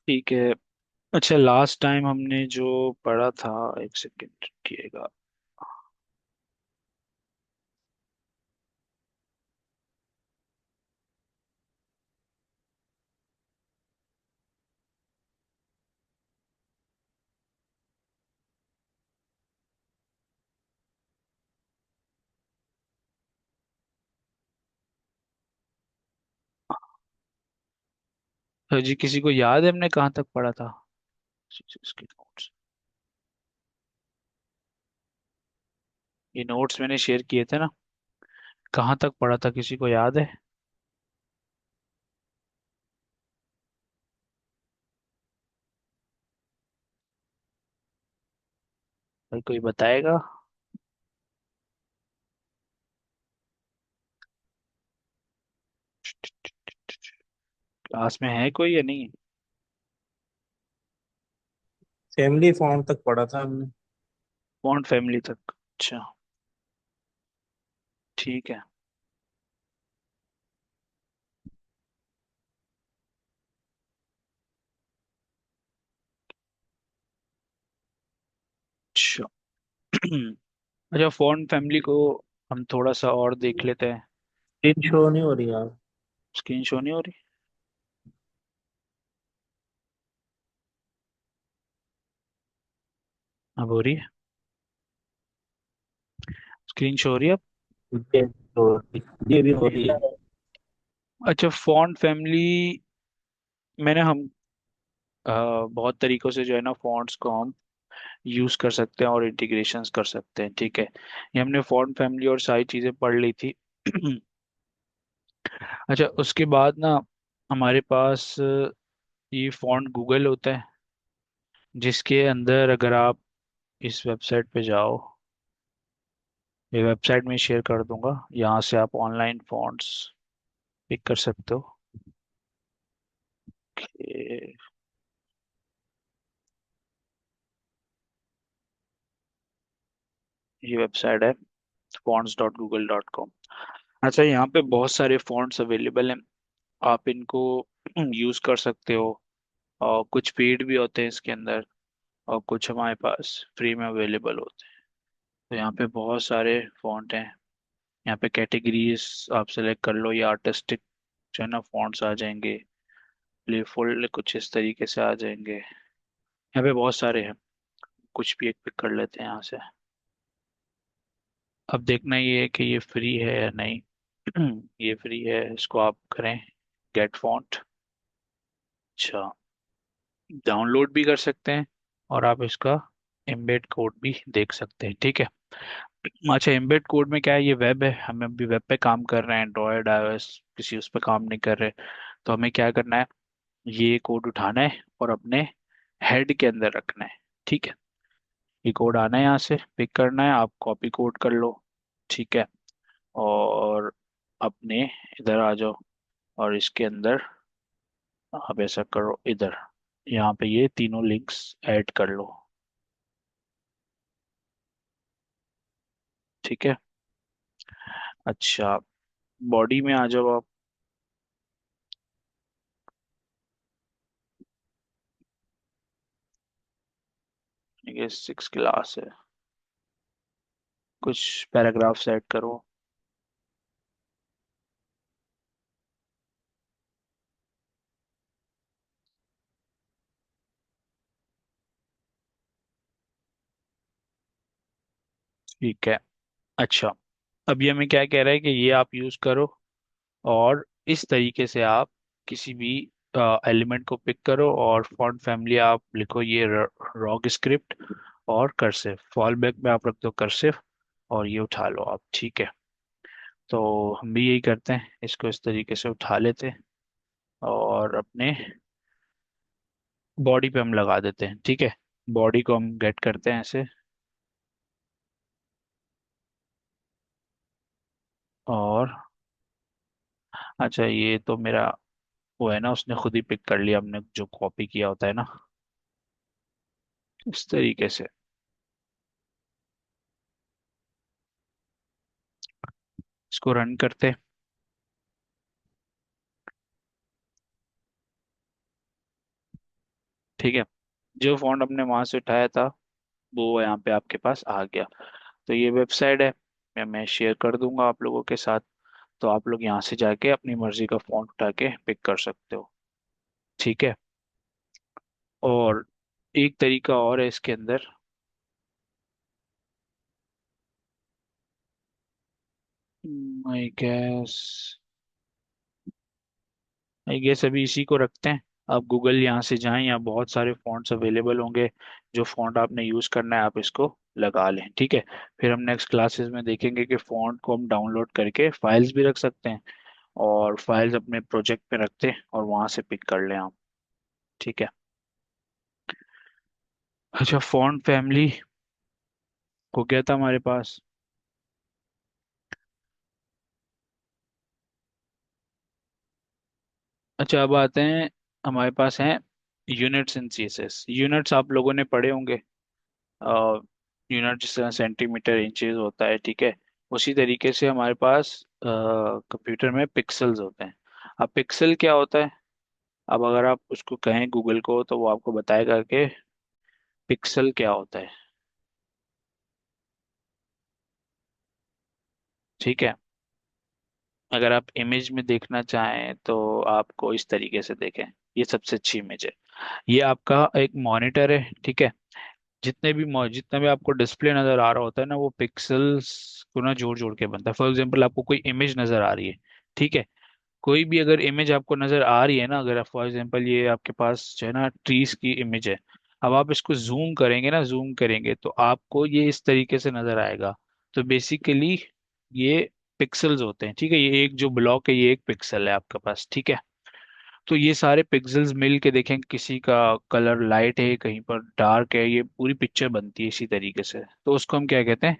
ठीक है। अच्छा, लास्ट टाइम हमने जो पढ़ा था, एक सेकेंड रखिएगा। तो जी, किसी को याद है हमने कहाँ तक पढ़ा था? इसके नोट्स, ये नोट्स मैंने शेयर किए थे ना, कहाँ तक पढ़ा था, किसी को याद है? भाई कोई बताएगा? क्लास में है कोई या नहीं? फैमिली फॉर्म तक पढ़ा था हमने। फॉन्ट फैमिली तक? अच्छा, ठीक है। अच्छा। अच्छा, फॉन्ट फैमिली को हम थोड़ा सा और देख लेते हैं। स्क्रीन शो नहीं हो रही यार। स्क्रीन शो नहीं हो रही? अब हो रही है? स्क्रीन शो हो रही है अब? ये तो ये भी हो रही है। अच्छा, फॉन्ट फैमिली मैंने हम बहुत तरीकों से जो है ना, फॉन्ट्स को हम यूज कर सकते हैं और इंटीग्रेशंस कर सकते हैं, ठीक है। ये हमने फॉन्ट फैमिली और सारी चीजें पढ़ ली थी। अच्छा, उसके बाद ना हमारे पास ये फॉन्ट गूगल होता है, जिसके अंदर अगर आप इस वेबसाइट पे जाओ, ये वेबसाइट में शेयर कर दूंगा, यहाँ से आप ऑनलाइन फॉन्ट्स पिक कर सकते हो। ये ये वेबसाइट है fonts.google.com। अच्छा, यहाँ पे बहुत सारे फॉन्ट्स अवेलेबल हैं, आप इनको यूज कर सकते हो। और कुछ पेड भी होते हैं इसके अंदर, और कुछ हमारे पास फ्री में अवेलेबल होते हैं। तो यहाँ पे बहुत सारे फॉन्ट हैं। यहाँ पे कैटेगरीज आप सेलेक्ट कर लो, ये आर्टिस्टिक जो है ना फॉन्ट्स आ जाएंगे, प्लेफुल कुछ इस तरीके से आ जाएंगे। यहाँ पे बहुत सारे हैं, कुछ भी एक पिक कर लेते हैं यहाँ से। अब देखना ये है कि ये फ्री है या नहीं। ये फ्री है, इसको आप करें गेट फॉन्ट। अच्छा, डाउनलोड भी कर सकते हैं, और आप इसका एम्बेड कोड भी देख सकते हैं, ठीक है। अच्छा, एम्बेड कोड में क्या है, ये वेब है, हम अभी वेब पे काम कर रहे हैं, एंड्रॉयड आईओएस किसी उस पर काम नहीं कर रहे। तो हमें क्या करना है, ये कोड उठाना है और अपने हेड के अंदर रखना है, ठीक है। ये कोड आना है, यहाँ से पिक करना है, आप कॉपी कोड कर लो, ठीक है। और अपने इधर आ जाओ, और इसके अंदर आप ऐसा करो, इधर यहाँ पे ये तीनों लिंक्स ऐड कर लो, ठीक है। अच्छा, बॉडी में आ जाओ आप। ये 6 क्लास है, कुछ पैराग्राफ सेट करो। ठीक है। अच्छा, अब ये हमें क्या कह रहा है कि ये आप यूज करो, और इस तरीके से आप किसी भी एलिमेंट को पिक करो, और फॉन्ट फैमिली आप लिखो ये रॉग स्क्रिप्ट, और कर्सिव फॉल बैक में आप रख दो कर्सिव, और ये उठा लो आप, ठीक है। तो हम भी यही करते हैं, इसको इस तरीके से उठा लेते हैं, और अपने बॉडी पे हम लगा देते हैं, ठीक है। बॉडी को हम गेट करते हैं ऐसे। और अच्छा, ये तो मेरा वो है ना, उसने खुद ही पिक कर लिया, हमने जो कॉपी किया होता है ना, इस तरीके से। इसको रन करते हैं। जो फॉन्ट हमने वहां से उठाया था वो यहाँ पे आपके पास आ गया। तो ये वेबसाइट है, मैं शेयर कर दूंगा आप लोगों के साथ। तो आप लोग यहाँ से जाके अपनी मर्जी का फॉन्ट उठा के पिक कर सकते हो। ठीक है। और एक तरीका और है इसके अंदर। आई गेस अभी इसी को रखते हैं। आप गूगल यहाँ से जाएं, यहाँ बहुत सारे फॉन्ट्स अवेलेबल होंगे। जो फॉन्ट आपने यूज़ करना है आप इसको लगा लें, ठीक है। फिर हम नेक्स्ट क्लासेस में देखेंगे कि फॉन्ट को हम डाउनलोड करके फाइल्स भी रख सकते हैं, और फाइल्स अपने प्रोजेक्ट पे रखते हैं और वहाँ से पिक कर लें आप। ठीक है। अच्छा, फॉन्ट फैमिली को क्या था हमारे पास। अच्छा, अब आते हैं। हमारे पास हैं यूनिट्स इन सीएसएस। यूनिट्स आप लोगों ने पढ़े होंगे। यूनिट जिस तरह सेंटीमीटर इंचेस होता है, ठीक है। उसी तरीके से हमारे पास कंप्यूटर में पिक्सल्स होते हैं। अब पिक्सल क्या होता है। अब अगर आप उसको कहें गूगल को तो वो आपको बताएगा कि पिक्सल क्या होता है। ठीक है। अगर आप इमेज में देखना चाहें तो आपको इस तरीके से देखें। ये सबसे अच्छी इमेज है। ये आपका एक मॉनिटर है, ठीक है। जितना भी आपको डिस्प्ले नजर आ रहा होता है ना, वो पिक्सल्स को ना जोड़ जोड़ के बनता है। फॉर एग्जांपल आपको कोई इमेज नजर आ रही है, ठीक है। कोई भी अगर इमेज आपको नजर आ रही है ना, अगर फॉर एग्जांपल ये आपके पास जो है ना ट्रीज की इमेज है। अब आप इसको जूम करेंगे ना, जूम करेंगे तो आपको ये इस तरीके से नजर आएगा। तो बेसिकली ये पिक्सल्स होते हैं, ठीक है। ये एक जो ब्लॉक है ये एक पिक्सल है आपके पास, ठीक है। तो ये सारे पिक्सल्स मिल के देखें, किसी का कलर लाइट है, कहीं पर डार्क है, ये पूरी पिक्चर बनती है इसी तरीके से। तो उसको हम क्या कहते हैं,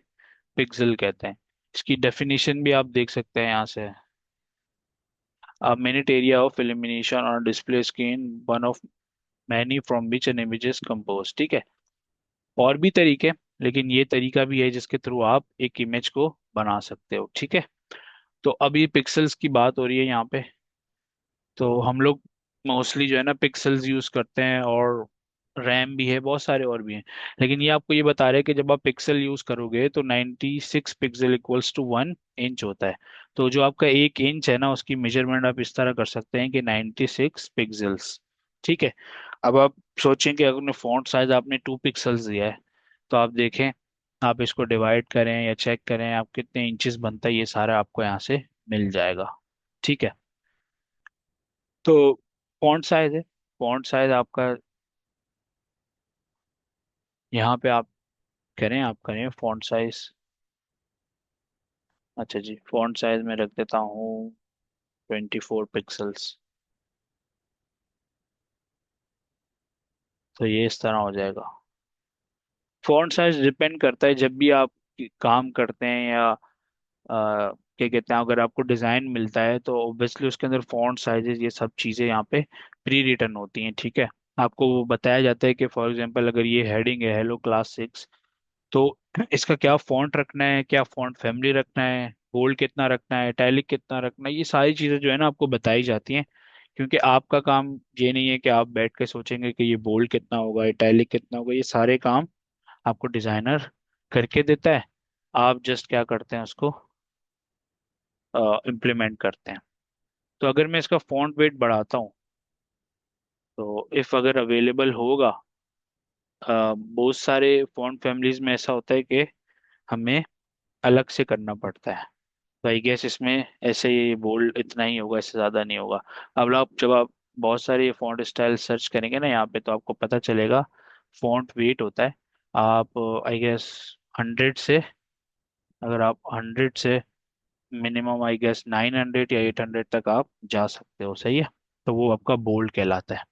पिक्सल कहते हैं। इसकी डेफिनेशन भी आप देख सकते हैं यहाँ से। A minute area of illumination on a display screen, one of many from which an image is composed। ठीक है। और भी तरीके, लेकिन ये तरीका भी है जिसके थ्रू आप एक इमेज को बना सकते हो, ठीक है। तो अब ये पिक्सल्स की बात हो रही है यहाँ पे। तो हम लोग मोस्टली जो है ना पिक्सल्स यूज करते हैं, और रैम भी है, बहुत सारे और भी हैं। लेकिन ये आपको ये बता रहे हैं कि जब आप पिक्सल यूज करोगे तो 96 पिक्सल इक्वल्स टू 1 इंच होता है। तो जो आपका 1 इंच है ना, उसकी मेजरमेंट आप इस तरह कर सकते हैं कि 96 पिक्सल्स। ठीक है। अब आप सोचें कि अगर फॉन्ट साइज आपने 2 पिक्सल्स दिया है, तो आप देखें, आप इसको डिवाइड करें या चेक करें आप कितने इंचेस बनता है, ये सारा आपको यहाँ से मिल जाएगा। ठीक है। तो फॉन्ट साइज है, फॉन्ट साइज आपका यहाँ पे आप आप करें फॉन्ट साइज। अच्छा जी, फॉन्ट साइज में रख देता हूँ 24 पिक्सल्स। तो ये इस तरह हो जाएगा। फॉन्ट साइज डिपेंड करता है, जब भी आप काम करते हैं या क्या कहते हैं, अगर आपको डिज़ाइन मिलता है तो ऑब्वियसली उसके अंदर फॉन्ट साइजेस ये सब चीज़ें यहाँ पे प्री रिटन होती हैं, ठीक है। आपको वो बताया जाता है कि फॉर एग्जांपल अगर ये हेडिंग है हेलो क्लास 6, तो इसका क्या फॉन्ट रखना है, क्या फॉन्ट फैमिली रखना है, बोल्ड कितना रखना है, इटैलिक कितना रखना है, ये सारी चीज़ें जो है ना आपको बताई जाती हैं। क्योंकि आपका काम ये नहीं है कि आप बैठ के सोचेंगे कि ये बोल्ड कितना होगा, इटैलिक कितना होगा। ये सारे काम आपको डिजाइनर करके देता है। आप जस्ट क्या करते हैं, उसको इम्प्लीमेंट करते हैं। तो अगर मैं इसका फॉन्ट वेट बढ़ाता हूँ, तो इफ़ अगर अवेलेबल होगा, बहुत सारे फॉन्ट फैमिलीज में ऐसा होता है कि हमें अलग से करना पड़ता है। तो आई गेस इसमें ऐसे ही बोल्ड इतना ही होगा, इससे ज़्यादा नहीं होगा। अब आप जब आप बहुत सारे फॉन्ट स्टाइल सर्च करेंगे ना यहाँ पे, तो आपको पता चलेगा फॉन्ट वेट होता है। आप आई गेस 100 से, अगर आप 100 से मिनिमम आई गेस 900 या 800 तक आप जा सकते हो, सही है। तो वो आपका बोल्ड कहलाता है।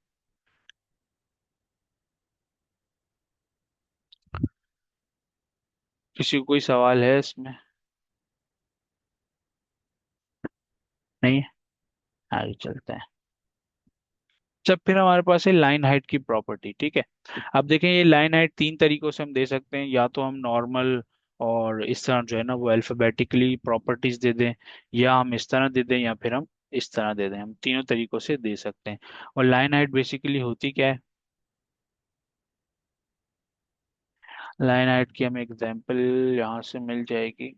किसी को कोई सवाल है इसमें। नहीं है? आगे चलते हैं। जब फिर हमारे पास है लाइन हाइट की प्रॉपर्टी, ठीक है। अब देखें, ये लाइन हाइट तीन तरीकों से हम दे सकते हैं। या तो हम नॉर्मल और इस तरह जो है ना वो अल्फाबेटिकली प्रॉपर्टीज दे दें, या हम इस तरह दे दें, या फिर हम इस तरह दे दें। हम तीनों तरीकों से दे सकते हैं। और लाइन हाइट बेसिकली होती क्या है। लाइन हाइट की हमें एग्जांपल यहाँ से मिल जाएगी।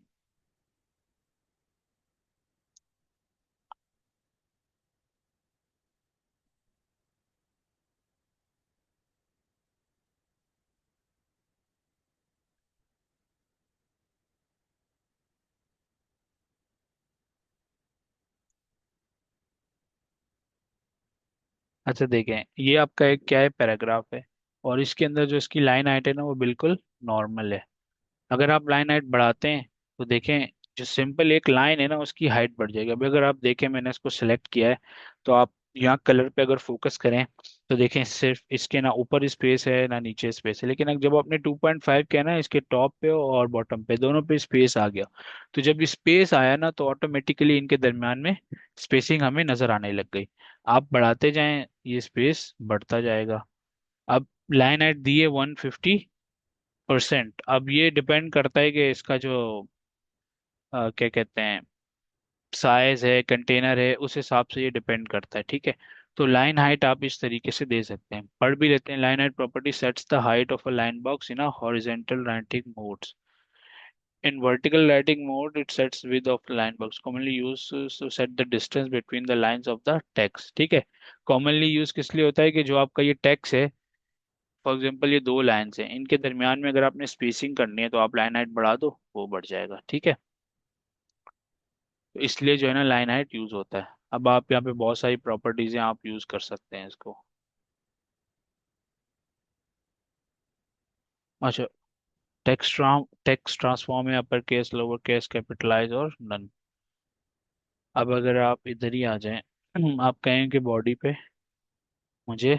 अच्छा देखें, ये आपका एक क्या है, पैराग्राफ है, और इसके अंदर जो इसकी लाइन हाइट है ना वो बिल्कुल नॉर्मल है। अगर आप लाइन हाइट बढ़ाते हैं तो देखें, जो सिंपल एक लाइन है ना उसकी हाइट बढ़ जाएगी। अभी अगर आप देखें, मैंने इसको सिलेक्ट किया है, तो आप यहाँ कलर पे अगर फोकस करें तो देखें सिर्फ इसके ना ऊपर स्पेस है ना नीचे स्पेस है, लेकिन अगर जब आपने 2.5 किया ना, इसके टॉप पे और बॉटम पे दोनों पे स्पेस आ गया। तो जब स्पेस आया ना तो ऑटोमेटिकली इनके दरम्यान में स्पेसिंग हमें नजर आने लग गई। आप बढ़ाते जाएं, ये स्पेस बढ़ता जाएगा। अब लाइन हाइट दी है 150%। अब ये डिपेंड करता है कि इसका जो क्या कहते हैं, साइज है, कंटेनर है, उस हिसाब से ये डिपेंड करता है, ठीक है। तो लाइन हाइट आप इस तरीके से दे सकते हैं, पढ़ भी लेते हैं। Line height property sets the height of a line box in a horizontal writing modes. In vertical writing mode, it sets width of the line box, commonly used to set the distance between the lines of the text, ठीक है। commonly use किस लिए होता है कि जो आपका ये टेक्स्ट है, फॉर एग्जांपल ये दो लाइन्स हैं, इनके दरमियान में अगर आपने स्पेसिंग करनी है तो आप लाइन हाइट बढ़ा दो, वो बढ़ जाएगा, ठीक है। तो इसलिए जो है ना लाइन हाइट यूज होता है। अब आप यहाँ पे बहुत सारी प्रॉपर्टीज हैं, आप यूज कर सकते हैं इसको। अच्छा, टेक्स्ट ट्रांसफॉर्म है, upper case, lower case, capitalise और नन। अब अगर आप इधर ही आ जाएं, आप कहें कि बॉडी पे मुझे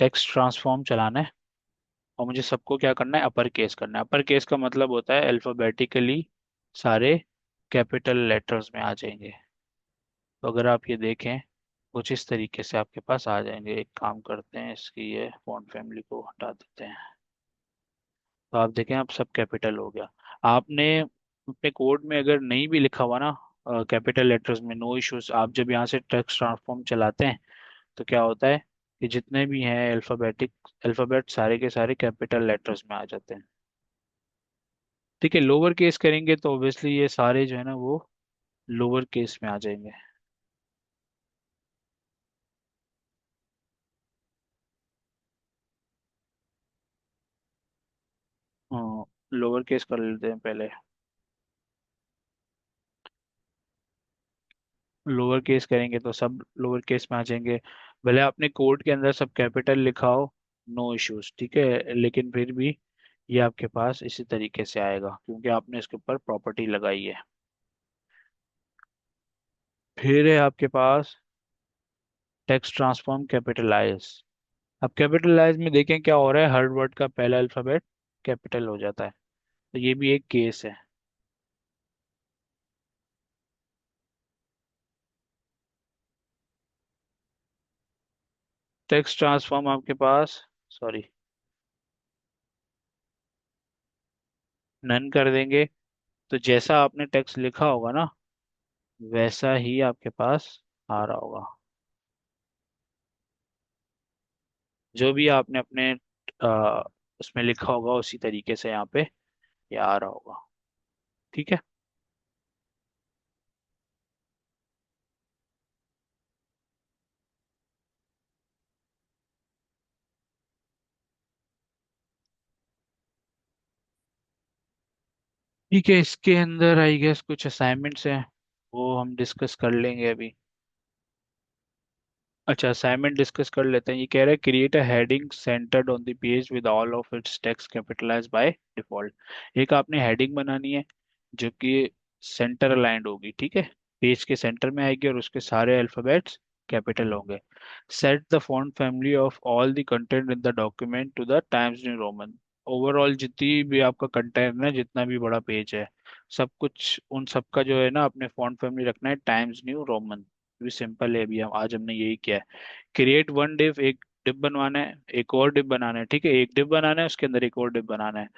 टेक्स्ट ट्रांसफॉर्म चलाना है, और मुझे सबको क्या करना है, अपर केस करना है। अपर केस का मतलब होता है अल्फाबेटिकली सारे कैपिटल लेटर्स में आ जाएंगे। तो अगर आप ये देखें, कुछ इस तरीके से आपके पास आ जाएंगे। एक काम करते हैं, इसकी ये फॉन्ट फैमिली को हटा देते हैं। तो आप देखें, अब सब कैपिटल हो गया। आपने अपने कोड में अगर नहीं भी लिखा हुआ ना कैपिटल लेटर्स में, नो इश्यूज, आप जब यहाँ से टेक्स्ट ट्रांसफॉर्म चलाते हैं तो क्या होता है कि जितने भी हैं अल्फाबेट सारे के सारे कैपिटल लेटर्स में आ जाते हैं, ठीक है। लोअर केस करेंगे तो ऑब्वियसली ये सारे जो है ना वो लोअर केस में आ जाएंगे। लोअर केस कर लेते हैं पहले। लोअर केस करेंगे तो सब लोअर केस में आ जाएंगे। भले आपने कोड के अंदर सब कैपिटल लिखा हो, नो इश्यूज, ठीक है, लेकिन फिर भी ये आपके पास इसी तरीके से आएगा क्योंकि आपने इसके ऊपर प्रॉपर्टी लगाई है। फिर है आपके पास टेक्स्ट ट्रांसफॉर्म कैपिटलाइज। अब कैपिटलाइज में देखें क्या हो रहा है, हर वर्ड का पहला अल्फाबेट कैपिटल हो जाता है। तो ये भी एक केस है। टेक्स्ट ट्रांसफॉर्म आपके पास, सॉरी, नन कर देंगे। तो जैसा आपने टेक्स्ट लिखा होगा ना वैसा ही आपके पास आ रहा होगा। जो भी आपने अपने आ, उसमें लिखा होगा उसी तरीके से यहाँ पे ये आ रहा होगा, ठीक है। ठीक है, इसके अंदर आई गेस कुछ असाइनमेंट्स हैं, वो हम डिस्कस कर लेंगे अभी। अच्छा, असाइनमेंट डिस्कस कर लेते हैं। ये कह रहा है create a heading centred on the page with all of its text capitalised by default. एक आपने हेडिंग बनानी है जो कि सेंटर अलाइंड होगी, ठीक है, पेज के सेंटर में आएगी और उसके सारे अल्फाबेट्स कैपिटल होंगे। Set the font family of all the content in the document to the Times New Roman. Overall जितनी भी आपका कंटेंट है, जितना भी बड़ा पेज है, सब कुछ उन सब का जो है ना अपने फॉन्ट फैमिली रखना है टाइम्स न्यू रोमन। भी सिंपल है, अभी हम आज हमने यही किया है। क्रिएट वन डिव, एक डिव बनवाना है, एक और डिव बनाना है, ठीक है, एक डिव बनाना है उसके अंदर एक और डिव बनाना है।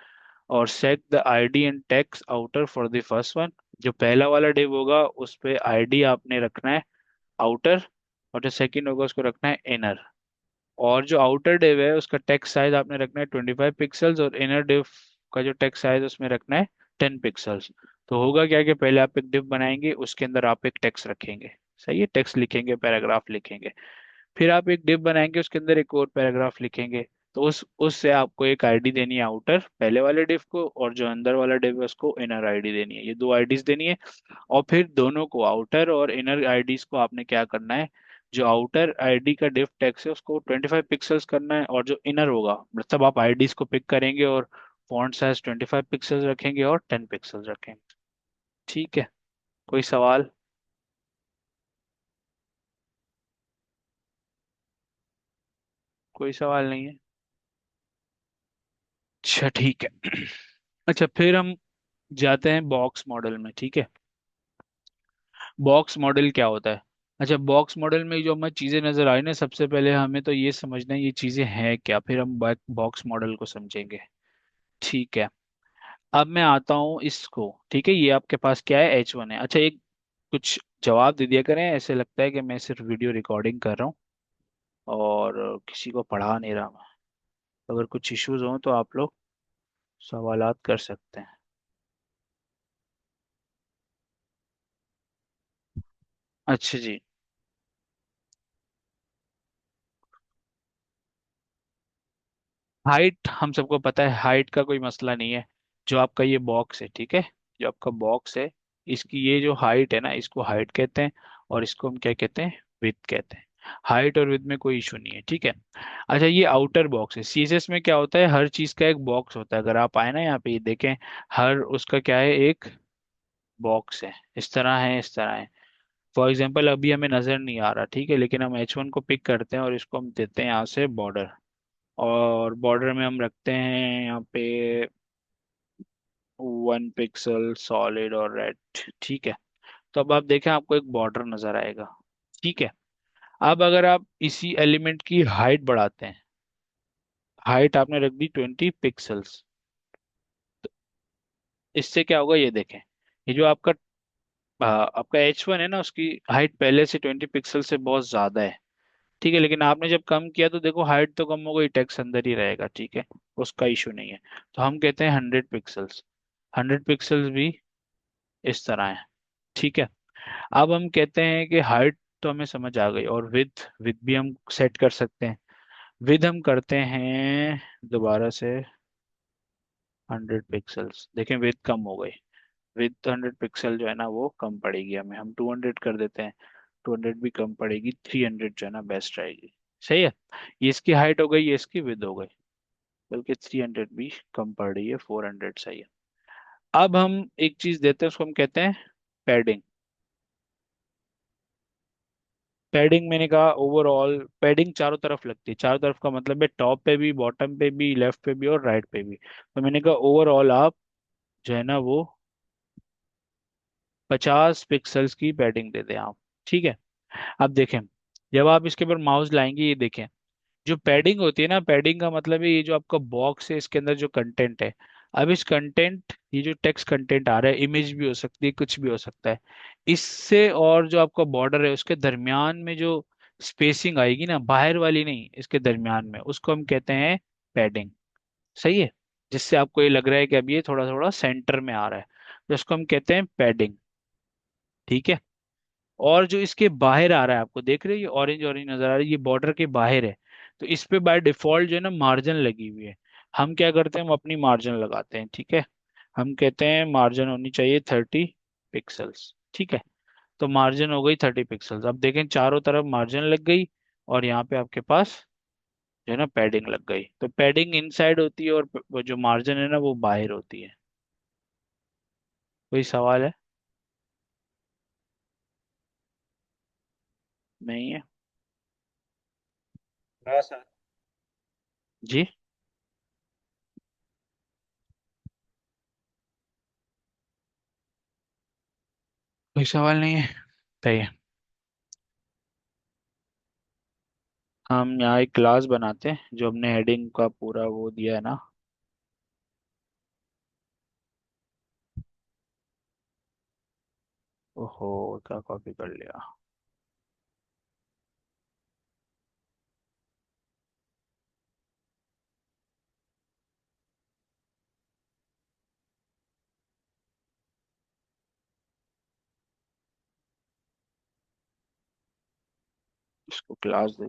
और set the ID and text outer for the first one. जो पहला वाला डिव होगा उस पे आईडी आपने रखना है आउटर, और जो सेकंड होगा उसको रखना है इनर। और जो आउटर डिव है उसका टेक्स्ट साइज आपने रखना है 25 पिक्सल्स, और इनर डिव का जो टेक्स्ट साइज उसमें रखना है 10 पिक्सल्स। तो होगा क्या कि पहले आप एक डिव बनाएंगे, उसके अंदर आप एक टेक्स्ट रखेंगे, सही है, टेक्स्ट लिखेंगे, पैराग्राफ लिखेंगे। फिर आप एक डिव बनाएंगे, उसके अंदर एक और पैराग्राफ लिखेंगे। तो उस उससे आपको एक आईडी देनी है आउटर पहले वाले डिव को, और जो अंदर वाला डिव है उसको इनर आईडी देनी है, ये दो आईडीज देनी है। और फिर दोनों को, आउटर और इनर आईडीज को आपने क्या करना है, जो आउटर आईडी का डिव टेक्स्ट है उसको 25 पिक्सल्स करना है, और जो इनर होगा, मतलब आप आईडीज को पिक करेंगे और फॉन्ट साइज 25 पिक्सल्स रखेंगे और 10 पिक्सल्स रखेंगे। ठीक है, कोई सवाल? कोई सवाल नहीं है? अच्छा ठीक है। अच्छा, फिर हम जाते हैं बॉक्स मॉडल में, ठीक है। बॉक्स मॉडल क्या होता है? अच्छा, बॉक्स मॉडल में जो हमें चीजें नजर आई ना, सबसे पहले हमें तो ये समझना है ये चीजें हैं क्या, फिर हम बॉक्स मॉडल को समझेंगे। ठीक है, अब मैं आता हूँ इसको, ठीक है। ये आपके पास क्या है, H1 है। अच्छा, एक कुछ जवाब दे दिया करें, ऐसे लगता है कि मैं सिर्फ वीडियो रिकॉर्डिंग कर रहा हूँ और किसी को पढ़ा नहीं रहा मैं। अगर कुछ इश्यूज हो तो आप लोग सवालात कर सकते हैं। अच्छा जी। हाइट हम सबको पता है, हाइट का कोई मसला नहीं है। जो आपका ये बॉक्स है, ठीक है, जो आपका बॉक्स है, इसकी ये जो हाइट है ना, इसको हाइट कहते हैं, और इसको हम क्या कहते हैं, विड्थ कहते हैं। हाइट और विड्थ में कोई इशू नहीं है, ठीक है। अच्छा, ये आउटर बॉक्स है। सीएसएस में क्या होता है, हर चीज का एक बॉक्स होता है। अगर आप आए ना यहाँ पे, ये देखें, हर उसका क्या है, एक बॉक्स है, इस तरह है, इस तरह है। फॉर एग्जाम्पल अभी हमें नजर नहीं आ रहा, ठीक है, लेकिन हम H1 को पिक करते हैं और इसको हम देते हैं यहाँ से बॉर्डर, और बॉर्डर में हम रखते हैं यहाँ पे 1 पिक्सल सॉलिड और रेड, ठीक है। तो अब आप देखें, आपको एक बॉर्डर नजर आएगा, ठीक है। अब अगर आप इसी एलिमेंट की हाइट बढ़ाते हैं, हाइट आपने रख दी 20 पिक्सल्स, इससे क्या होगा ये देखें, ये जो आपका H1 है ना, उसकी हाइट पहले से 20 पिक्सल से बहुत ज्यादा है, ठीक है। लेकिन आपने जब कम किया तो देखो हाइट तो कम हो गई, टेक्स्ट अंदर ही रहेगा, ठीक है, उसका इशू नहीं है। तो हम कहते हैं 100 पिक्सल्स। 100 पिक्सल्स भी इस तरह है, ठीक है। अब हम कहते हैं कि हाइट तो हमें समझ आ गई, और विथ विथ भी हम सेट कर सकते हैं। विथ हम करते हैं दोबारा से 100 पिक्सल्स, देखें विथ कम हो गई। विथ 100 पिक्सल जो है ना वो कम पड़ेगी हमें, हम 200 कर देते हैं। 200 भी कम पड़ेगी, 300 जो है ना बेस्ट रहेगी। सही है, ये इसकी हाइट हो गई, ये इसकी विद हो गई, बल्कि 300 भी कम पड़ रही है, 400 सही है। अब हम एक चीज देते हैं, उसको हम कहते हैं पैडिंग। पैडिंग मैंने कहा, ओवरऑल पैडिंग चारों तरफ लगती है, चारों तरफ का मतलब है टॉप पे भी, बॉटम पे भी, लेफ्ट पे भी और राइट पे भी। तो मैंने कहा ओवरऑल आप जो है ना वो 50 पिक्सल्स की पैडिंग दे दें आप, ठीक है। अब देखें, जब आप इसके ऊपर माउस लाएंगे, ये देखें, जो पैडिंग होती है ना, पैडिंग का मतलब है ये जो आपका बॉक्स है, इसके अंदर जो कंटेंट है। अब इस कंटेंट, ये जो टेक्स्ट कंटेंट आ रहा है, इमेज भी हो सकती है, कुछ भी हो सकता है, इससे और जो आपका बॉर्डर है उसके दरमियान में जो स्पेसिंग आएगी ना, बाहर वाली नहीं, इसके दरमियान में, उसको हम कहते हैं पैडिंग। सही है, जिससे आपको ये लग रहा है कि अब ये थोड़ा थोड़ा सेंटर में आ रहा है, तो उसको हम कहते हैं पैडिंग, ठीक है। और जो इसके बाहर आ रहा है, आपको देख रहे हो ये ऑरेंज ऑरेंज नजर आ रहा है, ये बॉर्डर के बाहर है। तो इस पे बाय डिफॉल्ट जो है ना मार्जिन लगी हुई है। हम क्या करते हैं, हम अपनी मार्जिन लगाते हैं, ठीक है। हम कहते हैं मार्जिन होनी चाहिए 30 पिक्सल्स, ठीक है। तो मार्जिन हो गई 30 पिक्सल्स। अब देखें चारों तरफ मार्जिन लग गई, और यहाँ पे आपके पास जो है ना पैडिंग लग गई। तो पैडिंग इनसाइड होती है, और वो जो मार्जिन है ना वो बाहर होती है। कोई सवाल है? नहीं है? हाँ सर। जी, कोई सवाल नहीं है, बताइए। हम यहाँ एक क्लास बनाते हैं, जो हमने हेडिंग का पूरा वो दिया है ना। ओहो, क्या कॉपी कर लिया। इसको क्लास दे।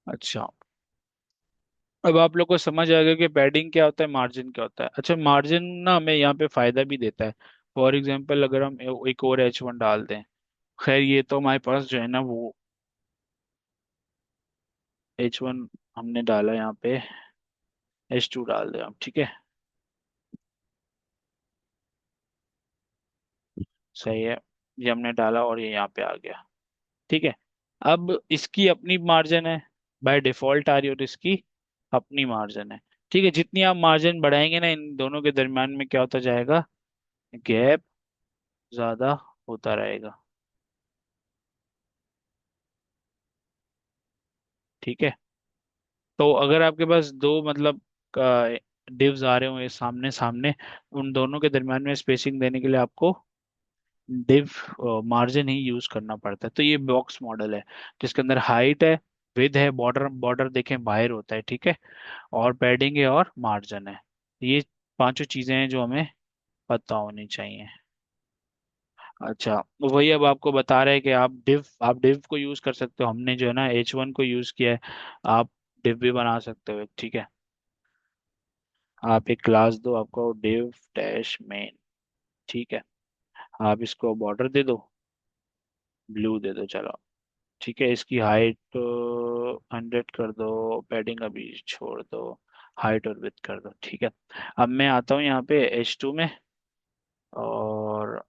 अच्छा, अब आप लोग को समझ आएगा कि पैडिंग क्या होता है, मार्जिन क्या होता है। अच्छा, मार्जिन ना हमें यहाँ पे फायदा भी देता है। फॉर एग्जांपल अगर हम एक और H1 डाल दें, खैर ये तो हमारे पास जो है ना वो H1 हमने डाला यहाँ पे, H2 डाल दें हम, ठीक है। सही है, ये हमने डाला और ये यहाँ पे आ गया, ठीक है। अब इसकी अपनी मार्जिन है, बाय डिफॉल्ट आ रही, और इसकी अपनी मार्जिन है, ठीक है। जितनी आप मार्जिन बढ़ाएंगे ना, इन दोनों के दरम्यान में क्या होता जाएगा, गैप ज्यादा होता रहेगा, ठीक है। तो अगर आपके पास दो मतलब डिव्स आ रहे होंगे सामने सामने, उन दोनों के दरम्यान में स्पेसिंग देने के लिए आपको डिव मार्जिन ही यूज करना पड़ता है। तो ये बॉक्स मॉडल है जिसके अंदर हाइट है, विद है, बॉर्डर बॉर्डर देखें बाहर होता है, ठीक है, और पैडिंग है और मार्जिन है। ये पांचों चीजें हैं जो हमें पता होनी चाहिए। अच्छा, वही अब आपको बता रहे हैं कि आप डिव को यूज कर सकते हो, हमने जो है ना H1 को यूज किया है। आप डिव भी बना सकते हो, ठीक है। आप एक क्लास दो, आपको डिव डैश मेन, ठीक है। आप इसको बॉर्डर दे दो, ब्लू दे दो, चलो, ठीक है। इसकी हाइट 100 कर दो, पैडिंग अभी छोड़ दो, हाइट और विड्थ कर दो, ठीक है। अब मैं आता हूँ यहाँ पे H2 में, और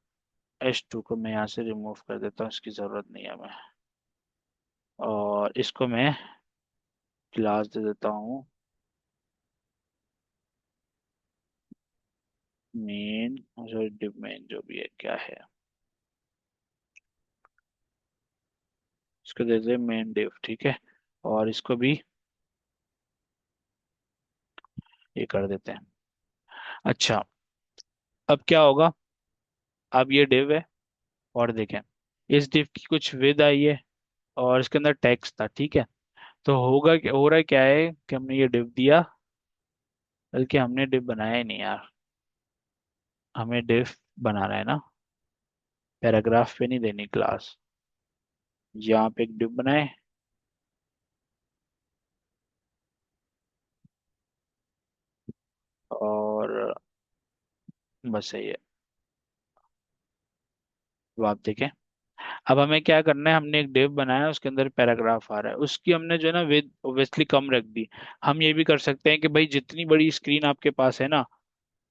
H2 को मैं यहाँ से रिमूव कर देता हूँ, इसकी ज़रूरत नहीं है हमें। और इसको मैं क्लास दे देता हूँ मेन, सॉरी डिव मेन, जो भी है क्या है, इसको दे दे मेन डिव, ठीक है। और इसको भी ये कर देते हैं। अच्छा, अब क्या होगा, अब ये डिव है, और देखें इस डिव की कुछ विद आई है, और इसके अंदर टेक्स्ट था, ठीक है। तो होगा क्या, हो रहा है क्या है कि हमने ये डिव दिया, बल्कि हमने डिव बनाया ही नहीं यार, हमें डिव बनाना है ना, पैराग्राफ पे नहीं देनी क्लास। यहाँ पे एक डिव बनाए, और बस सही है। अब आप देखें, अब हमें क्या करना है, हमने एक डिव बनाया, उसके अंदर पैराग्राफ आ रहा है, उसकी हमने जो है ना विद ऑब्वियसली कम रख दी। हम ये भी कर सकते हैं कि भाई जितनी बड़ी स्क्रीन आपके पास है ना,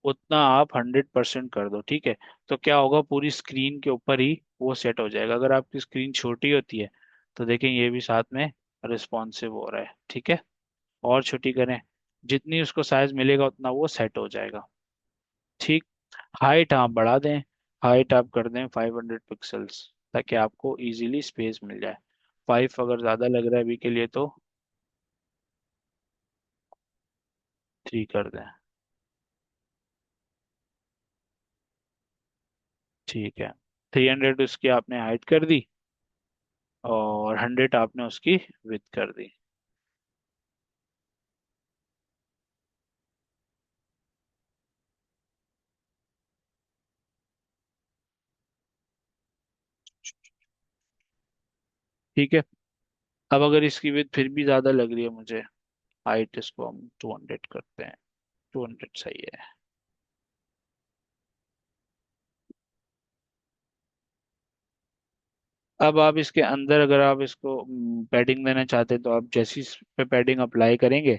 उतना आप 100% कर दो, ठीक है। तो क्या होगा, पूरी स्क्रीन के ऊपर ही वो सेट हो जाएगा। अगर आपकी स्क्रीन छोटी होती है तो देखें ये भी साथ में रिस्पॉन्सिव हो रहा है, ठीक है। और छोटी करें, जितनी उसको साइज मिलेगा उतना वो सेट हो जाएगा, ठीक। हाइट आप बढ़ा दें, हाइट आप कर दें 500 पिक्सल्स, ताकि आपको इजीली स्पेस मिल जाए। 5 अगर ज़्यादा लग रहा है अभी के लिए तो 3 कर दें, ठीक है। 300 उसकी आपने हाइट कर दी, और 100 आपने उसकी विड्थ कर दी। ठीक है। अब अगर इसकी विड्थ फिर भी ज़्यादा लग रही है मुझे, हाइट इसको हम 200 करते हैं, 200 सही है। अब आप इसके अंदर अगर आप इसको पैडिंग देना चाहते हैं, तो आप जैसी इस पे पैडिंग अप्लाई करेंगे,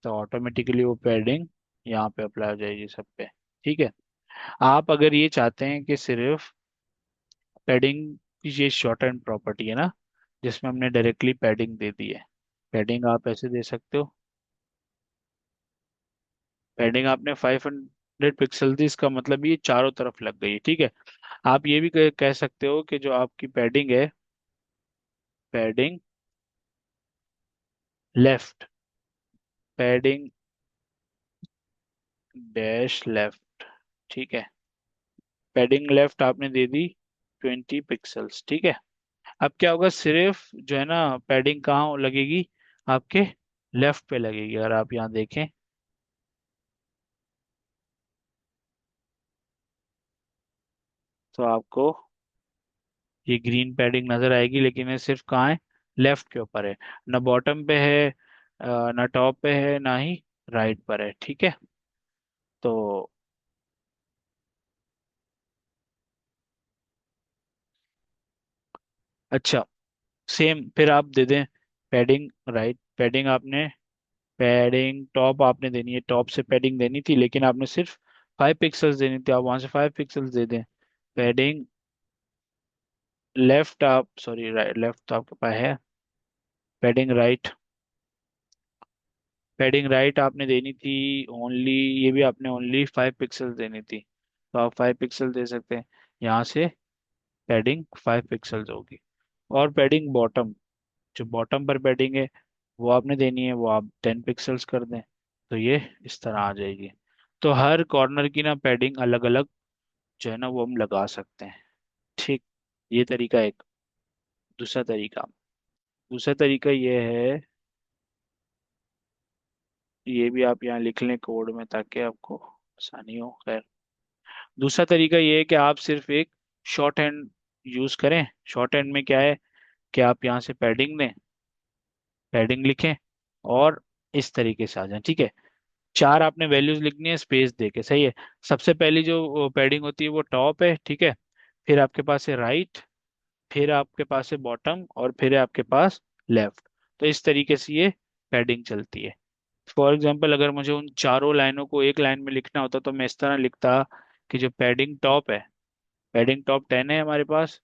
तो ऑटोमेटिकली वो पैडिंग यहाँ पे अप्लाई हो जाएगी सब पे, ठीक है। आप अगर ये चाहते हैं कि सिर्फ पैडिंग की ये शॉर्ट एंड प्रॉपर्टी है ना, जिसमें हमने डायरेक्टली पैडिंग दे दी है, पैडिंग आप ऐसे दे सकते हो। पैडिंग आपने 500 पिक्सल दी, इसका मतलब ये चारों तरफ लग गई है, ठीक है। आप ये भी कह सकते हो कि जो आपकी पैडिंग है, padding left, padding dash left, ठीक है। पैडिंग लेफ्ट आपने दे दी 20 पिक्सल्स, ठीक है। अब क्या होगा, सिर्फ जो है ना पैडिंग कहाँ लगेगी, आपके लेफ्ट पे लगेगी। अगर आप यहाँ देखें तो आपको ये ग्रीन पैडिंग नजर आएगी, लेकिन ये सिर्फ कहाँ है, लेफ्ट के ऊपर है, ना बॉटम पे है, ना टॉप पे है, ना ही राइट पर है। ठीक है। तो अच्छा, सेम फिर आप दे दें पैडिंग राइट, पैडिंग आपने, पैडिंग टॉप आपने देनी है, टॉप से पैडिंग देनी थी, लेकिन आपने सिर्फ 5 पिक्सल्स देनी थी, आप वहां से 5 पिक्सल्स दे दें। पैडिंग लेफ्ट आप, सॉरी राइट, लेफ्ट तो आपके पास है। पैडिंग राइट, पैडिंग राइट आपने देनी थी ओनली, ये भी आपने ओनली 5 पिक्सल देनी थी, तो आप 5 पिक्सल दे सकते हैं यहाँ से। पैडिंग 5 पिक्सल्स होगी। और पैडिंग बॉटम, जो बॉटम पर पैडिंग है वो आपने देनी है, वो आप 10 पिक्सल्स कर दें, तो ये इस तरह आ जाएगी। तो हर कॉर्नर की ना पैडिंग अलग अलग जो है ना वो हम लगा सकते हैं। ठीक, ये तरीका एक। दूसरा तरीका, दूसरा तरीका ये है, ये भी आप यहाँ लिख लें कोड में ताकि आपको आसानी हो। खैर, दूसरा तरीका ये है कि आप सिर्फ एक शॉर्ट हैंड यूज करें। शॉर्ट हैंड में क्या है कि आप यहाँ से पैडिंग दें, पैडिंग लिखें, और इस तरीके से आ जाए। ठीक है, चार आपने वैल्यूज लिखनी है स्पेस दे के, सही है। सबसे पहली जो पैडिंग होती है वो टॉप है, ठीक है। फिर आपके पास है राइट, फिर आपके पास है बॉटम, और फिर है आपके पास लेफ्ट। तो इस तरीके से ये पैडिंग चलती है। फॉर एग्जाम्पल, अगर मुझे उन चारों लाइनों को एक लाइन में लिखना होता तो मैं इस तरह लिखता कि जो पैडिंग टॉप है, पैडिंग टॉप 10 है हमारे पास,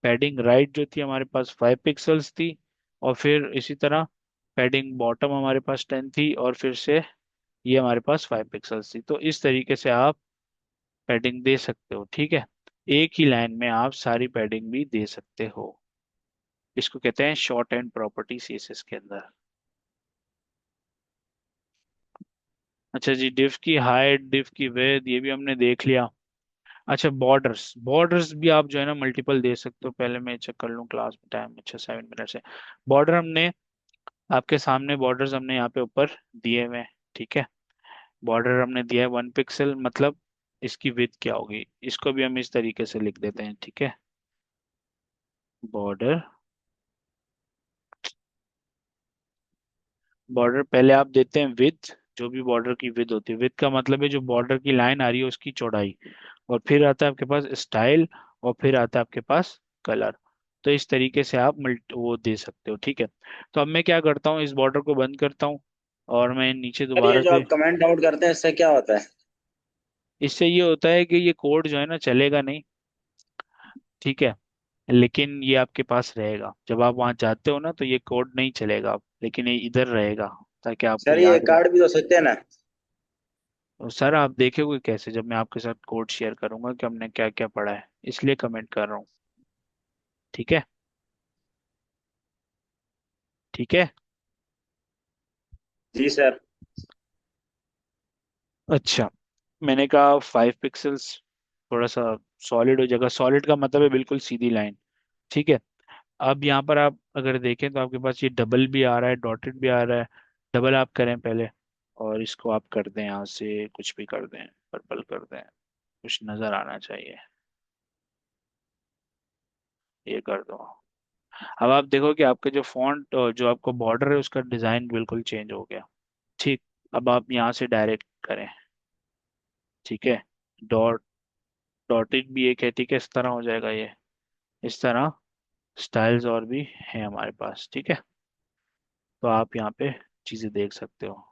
पैडिंग राइट जो थी हमारे पास 5 पिक्सल्स थी, और फिर इसी तरह पैडिंग बॉटम हमारे पास 10 थी, और फिर से ये हमारे पास 5 पिक्सल्स थी। तो इस तरीके से आप पैडिंग दे सकते हो। ठीक है, एक ही लाइन में आप सारी पैडिंग भी दे सकते हो। इसको कहते हैं शॉर्ट एंड प्रॉपर्टी सीएसएस के अंदर। अच्छा जी, डिफ की हाइट, डिफ की विड्थ, ये भी हमने देख लिया। अच्छा, बॉर्डर्स, बॉर्डर्स भी आप जो है ना मल्टीपल दे सकते हो। पहले मैं चेक कर लूँ क्लास में टाइम, अच्छा 7 मिनट है। बॉर्डर हमने, आपके सामने बॉर्डर्स हमने यहाँ पे ऊपर दिए हुए हैं। ठीक है, बॉर्डर हमने दिया है 1 पिक्सल, मतलब इसकी विड्थ क्या होगी, इसको भी हम इस तरीके से लिख देते हैं। ठीक है, बॉर्डर, बॉर्डर पहले आप देते हैं विड्थ, जो भी बॉर्डर की विड्थ होती है, विड्थ का मतलब है जो बॉर्डर की लाइन आ रही है उसकी चौड़ाई, और फिर आता है आपके पास स्टाइल, और फिर आता है आपके पास कलर। तो इस तरीके से आप वो दे सकते हो। ठीक है, तो अब मैं क्या करता हूँ, इस बॉर्डर को बंद करता हूँ, और मैं नीचे सर ये दोबारा जो से, आप कमेंट आउट करते हैं इससे क्या होता है? इससे ये होता है कि ये कोड जो है ना चलेगा नहीं। ठीक है, लेकिन ये आपके पास रहेगा, जब आप वहां जाते हो ना तो ये कोड नहीं चलेगा, लेकिन ये इधर रहेगा ताकि आपको सर ये याद रहे। कार्ड भी हो सकते हैं ना? तो सर आप देखोगे कैसे, जब मैं आपके साथ कोड शेयर करूंगा कि हमने क्या क्या पढ़ा है, इसलिए कमेंट कर रहा हूँ। ठीक है, ठीक है। जी सर। अच्छा, मैंने कहा 5 पिक्सल्स, थोड़ा सा सॉलिड हो जाएगा। सॉलिड का मतलब है बिल्कुल सीधी लाइन। ठीक है, अब यहाँ पर आप अगर देखें तो आपके पास ये डबल भी आ रहा है, डॉटेड भी आ रहा है। डबल आप करें पहले, और इसको आप कर दें यहाँ से, कुछ भी कर दें, पर्पल कर दें, कुछ नजर आना चाहिए, ये कर दो। अब आप देखो कि आपका जो फॉन्ट, जो आपको बॉर्डर है उसका डिजाइन बिल्कुल चेंज हो गया। ठीक, अब आप यहाँ से डायरेक्ट करें। ठीक है, डॉट, डॉटेड भी एक है, ठीक है, इस तरह हो जाएगा ये, इस तरह स्टाइल्स और भी हैं हमारे पास। ठीक है, तो आप यहाँ पे चीजें देख सकते हो,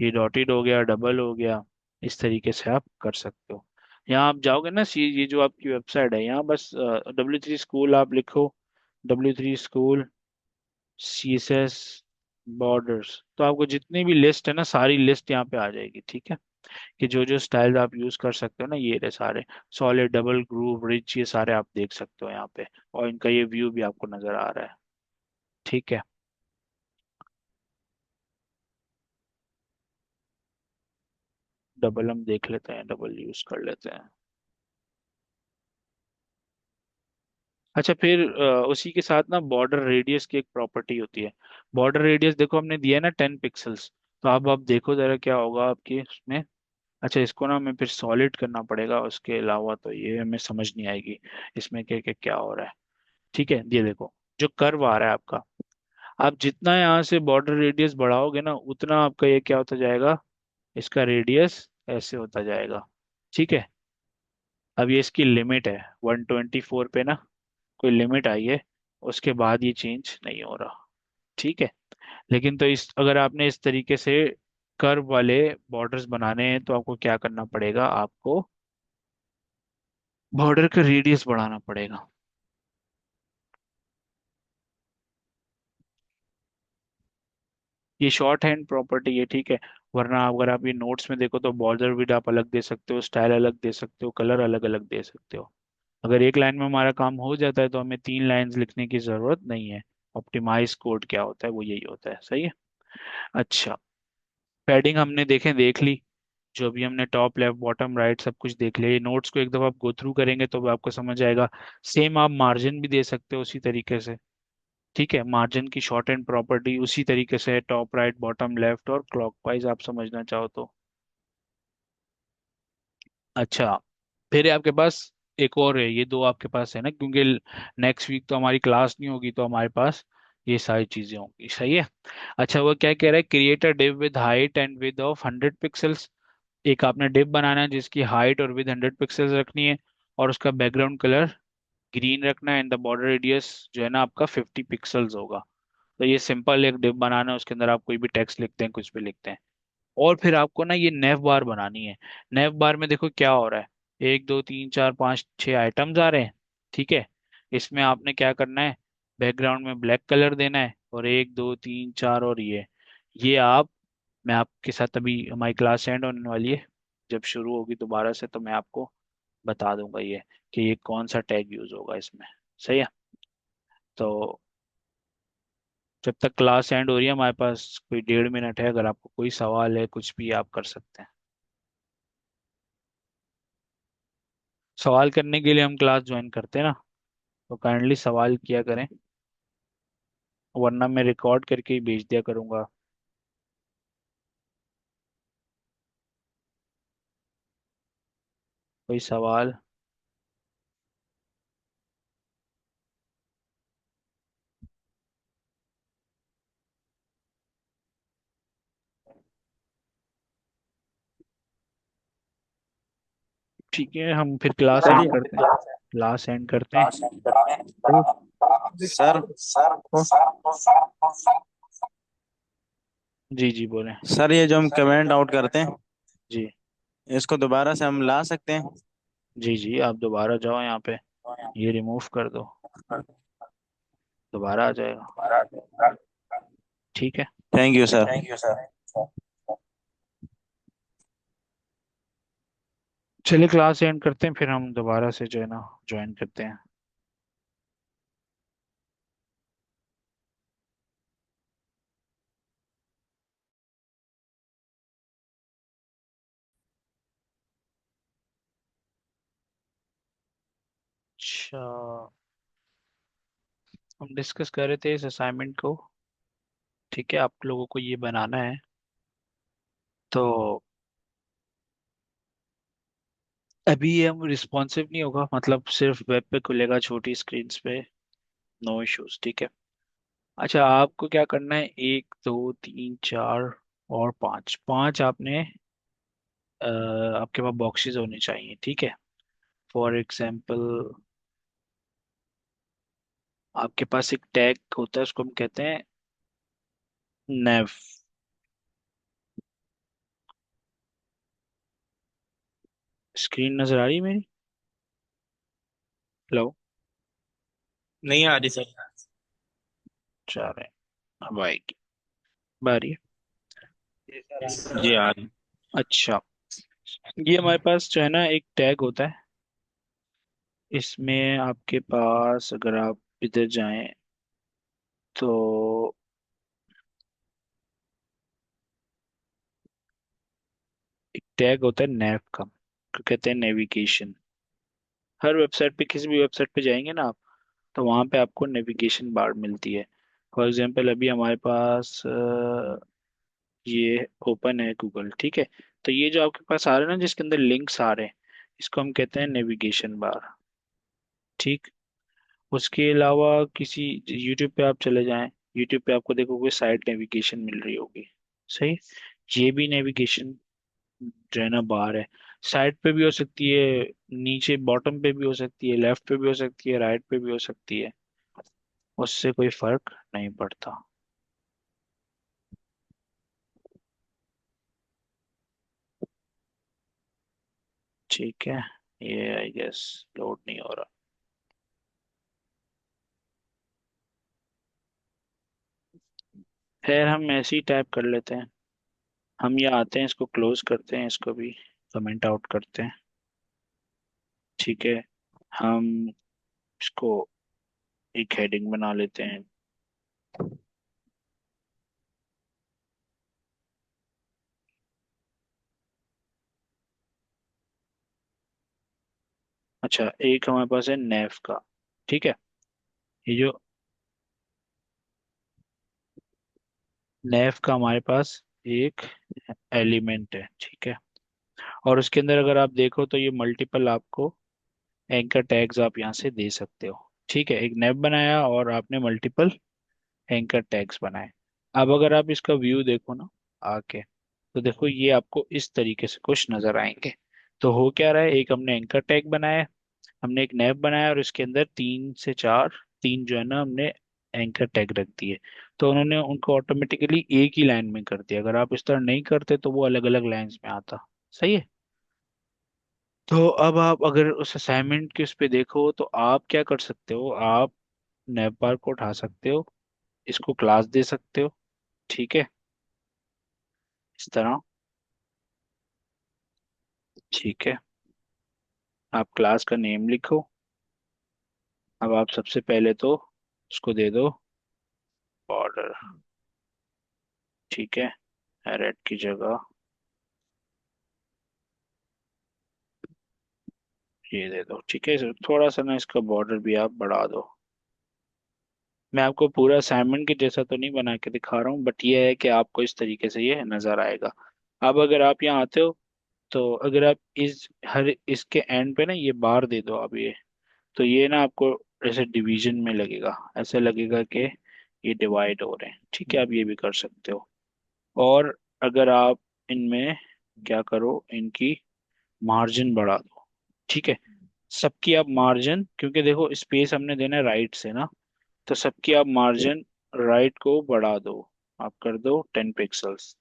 ये डॉटेड हो गया, डबल हो गया, इस तरीके से आप कर सकते हो। यहाँ आप जाओगे ना, सी, ये जो आपकी वेबसाइट है, यहाँ बस W3 स्कूल आप लिखो, W3 स्कूल CSS बॉर्डर्स, तो आपको जितनी भी लिस्ट है ना सारी लिस्ट यहाँ पे आ जाएगी। ठीक है, कि जो जो स्टाइल्स आप यूज कर सकते हो ना, ये रहे सारे, सॉलिड, डबल, ग्रूव, रिच, ये सारे आप देख सकते हो यहाँ पे, और इनका ये व्यू भी आपको नजर आ रहा है। ठीक है, डबल हम देख लेते हैं, डबल यूज कर लेते हैं। अच्छा, फिर उसी के साथ ना बॉर्डर रेडियस की एक प्रॉपर्टी होती है। बॉर्डर रेडियस देखो हमने दिया है ना 10 पिक्सल्स, तो अब आप देखो जरा क्या होगा आपके उसमें, अच्छा, इसको ना हमें फिर सॉलिड करना पड़ेगा, उसके अलावा तो ये हमें समझ नहीं आएगी इसमें क्या क्या क्या हो रहा है। ठीक है, ये देखो, जो कर्व आ रहा है आपका, आप जितना यहाँ से बॉर्डर रेडियस बढ़ाओगे ना, उतना आपका ये क्या होता जाएगा, इसका रेडियस ऐसे होता जाएगा। ठीक है, अब ये इसकी लिमिट है 124 पे ना, कोई लिमिट आई है, उसके बाद ये चेंज नहीं हो रहा। ठीक है, लेकिन तो इस अगर आपने इस तरीके से कर्व वाले बॉर्डर्स बनाने हैं तो आपको क्या करना पड़ेगा, आपको बॉर्डर का रेडियस बढ़ाना पड़ेगा। ये शॉर्ट हैंड प्रॉपर्टी है, ठीक है। वरना अगर आप ये नोट्स में देखो तो बॉर्डर विड आप अलग दे सकते हो, स्टाइल अलग दे सकते हो, कलर अलग अलग दे सकते हो। अगर एक लाइन में हमारा काम हो जाता है तो हमें 3 लाइंस लिखने की जरूरत नहीं है। ऑप्टिमाइज कोड क्या होता है, वो यही होता है, सही है। अच्छा, पैडिंग हमने देख ली, जो भी हमने टॉप लेफ्ट बॉटम राइट सब कुछ देख लिया। ये नोट्स को एक दफा आप गो थ्रू करेंगे तो भी आपको समझ आएगा। सेम आप मार्जिन भी दे सकते हो उसी तरीके से। ठीक है, मार्जिन की शॉर्ट एंड प्रॉपर्टी उसी तरीके से है, टॉप राइट बॉटम लेफ्ट और क्लॉकवाइज आप समझना चाहो तो। अच्छा, फिर आपके पास एक और है, ये दो आपके पास है ना, क्योंकि नेक्स्ट वीक तो हमारी क्लास नहीं होगी, तो हमारे पास ये सारी चीजें होंगी, सही है। अच्छा, वो क्या कह रहा है, create a div with height and with of 100 pixels. एक आपने डिव बनाना है जिसकी हाइट और विद 100 पिक्सल्स रखनी है, और उसका बैकग्राउंड कलर ग्रीन रखना है, एंड द बॉर्डर रेडियस जो है ना आपका 50 पिक्सल्स होगा। तो ये सिंपल एक डिव बनाना है, उसके अंदर आप कोई भी टेक्स्ट लिखते हैं, कुछ भी लिखते हैं। और फिर आपको ना ये नेव बार बनानी है। नेव बार में देखो क्या हो रहा है, 1 2 3 4 5 6 आइटम्स आ रहे हैं। ठीक है, इसमें आपने क्या करना है, बैकग्राउंड में ब्लैक कलर देना है, और 1 2 3 4 और ये आप, मैं आपके साथ अभी हमारी क्लास एंड होने वाली है, जब शुरू होगी दोबारा से तो मैं आपको बता दूंगा ये, कि ये कौन सा टैग यूज होगा इसमें, सही है। तो जब तक क्लास एंड हो रही है हमारे पास कोई 1.5 मिनट है, अगर आपको कोई सवाल है कुछ भी आप कर सकते हैं। सवाल करने के लिए हम क्लास ज्वाइन करते हैं ना, तो काइंडली सवाल किया करें, वरना मैं रिकॉर्ड करके ही भेज दिया करूंगा। कोई सवाल? ठीक है, हम फिर क्लास सर एंड करते हैं, क्लास एंड करते हैं। सर जी जी बोलें। सर ये जो हम कमेंट आउट करते हैं, जी इसको दोबारा से हम ला सकते हैं? जी जी, आप दोबारा जाओ यहाँ पे, ये रिमूव कर दो, दोबारा आ जाएगा। ठीक है, thank you sir. Thank you sir. चलिए क्लास एंड करते हैं, फिर हम दोबारा से जो है ना ज्वाइन करते हैं। अच्छा, हम डिस्कस कर रहे थे इस असाइनमेंट को। ठीक है, आप लोगों को ये बनाना है, तो अभी ये हम रिस्पॉन्सिव नहीं होगा, मतलब सिर्फ वेब पे खुलेगा, छोटी स्क्रीन पे, नो इश्यूज, ठीक है। अच्छा, आपको क्या करना है, 1 2 3 4 और 5, 5 आपने आपके पास बॉक्सेस होने चाहिए, ठीक है। फॉर एग्जाम्पल, आपके पास एक टैग होता है, उसको हम कहते हैं नेव। स्क्रीन नजर आ रही है मेरी? हेलो? नहीं आ रही सर। जा रहे हैं, अब आएगी, बारी। जी आ रही। अच्छा, ये हमारे पास जो है ना एक टैग होता है, इसमें आपके पास अगर आप इधर जाएं तो एक टैग होता है नैव का, तो कहते हैं नेविगेशन। हर वेबसाइट पे, किसी भी वेबसाइट पे जाएंगे ना आप, तो वहाँ पे आपको नेविगेशन बार मिलती है। फॉर एग्जांपल अभी हमारे पास ये ओपन है गूगल, ठीक है। तो ये जो आपके पास आ रहे हैं ना, जिसके अंदर लिंक्स आ रहे हैं, इसको हम कहते हैं नेविगेशन बार। ठीक। उसके अलावा किसी यूट्यूब पे आप चले जाएं, यूट्यूब पे आपको देखोगे साइड नेविगेशन मिल रही होगी। सही। ये भी नेविगेशन जो है ना बार है। साइड पे भी हो सकती है, नीचे बॉटम पे भी हो सकती है, लेफ्ट पे भी हो सकती है, राइट पे भी हो सकती है। उससे कोई फर्क नहीं पड़ता। ठीक है। ये आई गेस लोड नहीं हो रहा। खैर हम ऐसे ही टाइप कर लेते हैं। हम ये आते हैं, इसको क्लोज करते हैं, इसको भी कमेंट आउट करते हैं। ठीक है। हम इसको एक हेडिंग बना लेते हैं। अच्छा, एक हमारे पास है नेव का। ठीक है। ये जो नेव का हमारे पास एक एलिमेंट है। ठीक है। और उसके अंदर अगर आप देखो तो ये मल्टीपल आपको एंकर टैग्स आप यहाँ से दे सकते हो। ठीक है, एक नेव बनाया और आपने मल्टीपल एंकर टैग्स बनाए। अब अगर आप इसका व्यू देखो ना आके, तो देखो ये आपको इस तरीके से कुछ नजर आएंगे। तो हो क्या रहा है, एक हमने एंकर टैग बनाया, हमने एक नैब बनाया और उसके अंदर तीन से चार, तीन जो है ना हमने एंकर टैग रख दिए। तो उन्होंने उनको ऑटोमेटिकली एक ही लाइन में कर दिया। अगर आप इस तरह नहीं करते तो वो अलग अलग लाइंस में आता। सही है। तो अब आप अगर उस असाइनमेंट के उस पे देखो तो आप क्या कर सकते हो, आप नैब बार को उठा सकते हो, इसको क्लास दे सकते हो। ठीक है, इस तरह। ठीक है। आप क्लास का नेम लिखो। अब आप सबसे पहले तो उसको दे दो बॉर्डर। ठीक है। रेड की जगह ये दे दो। ठीक है, थोड़ा सा ना इसका बॉर्डर भी आप बढ़ा दो। मैं आपको पूरा असाइनमेंट के जैसा तो नहीं बना के दिखा रहा हूँ, बट ये है कि आपको इस तरीके से ये नजर आएगा। अब अगर आप यहाँ आते हो तो अगर आप इस हर इसके एंड पे ना ये बार दे दो आप, ये तो ये ना आपको ऐसे डिवीजन में लगेगा, ऐसे लगेगा कि ये डिवाइड हो रहे हैं। ठीक है, आप ये भी कर सकते हो। और अगर आप इनमें क्या करो, इनकी मार्जिन बढ़ा दो। ठीक है, सबकी आप मार्जिन, क्योंकि देखो स्पेस हमने देना है राइट से ना, तो सबकी आप मार्जिन राइट को बढ़ा दो। आप कर दो 10 पिक्सल्स।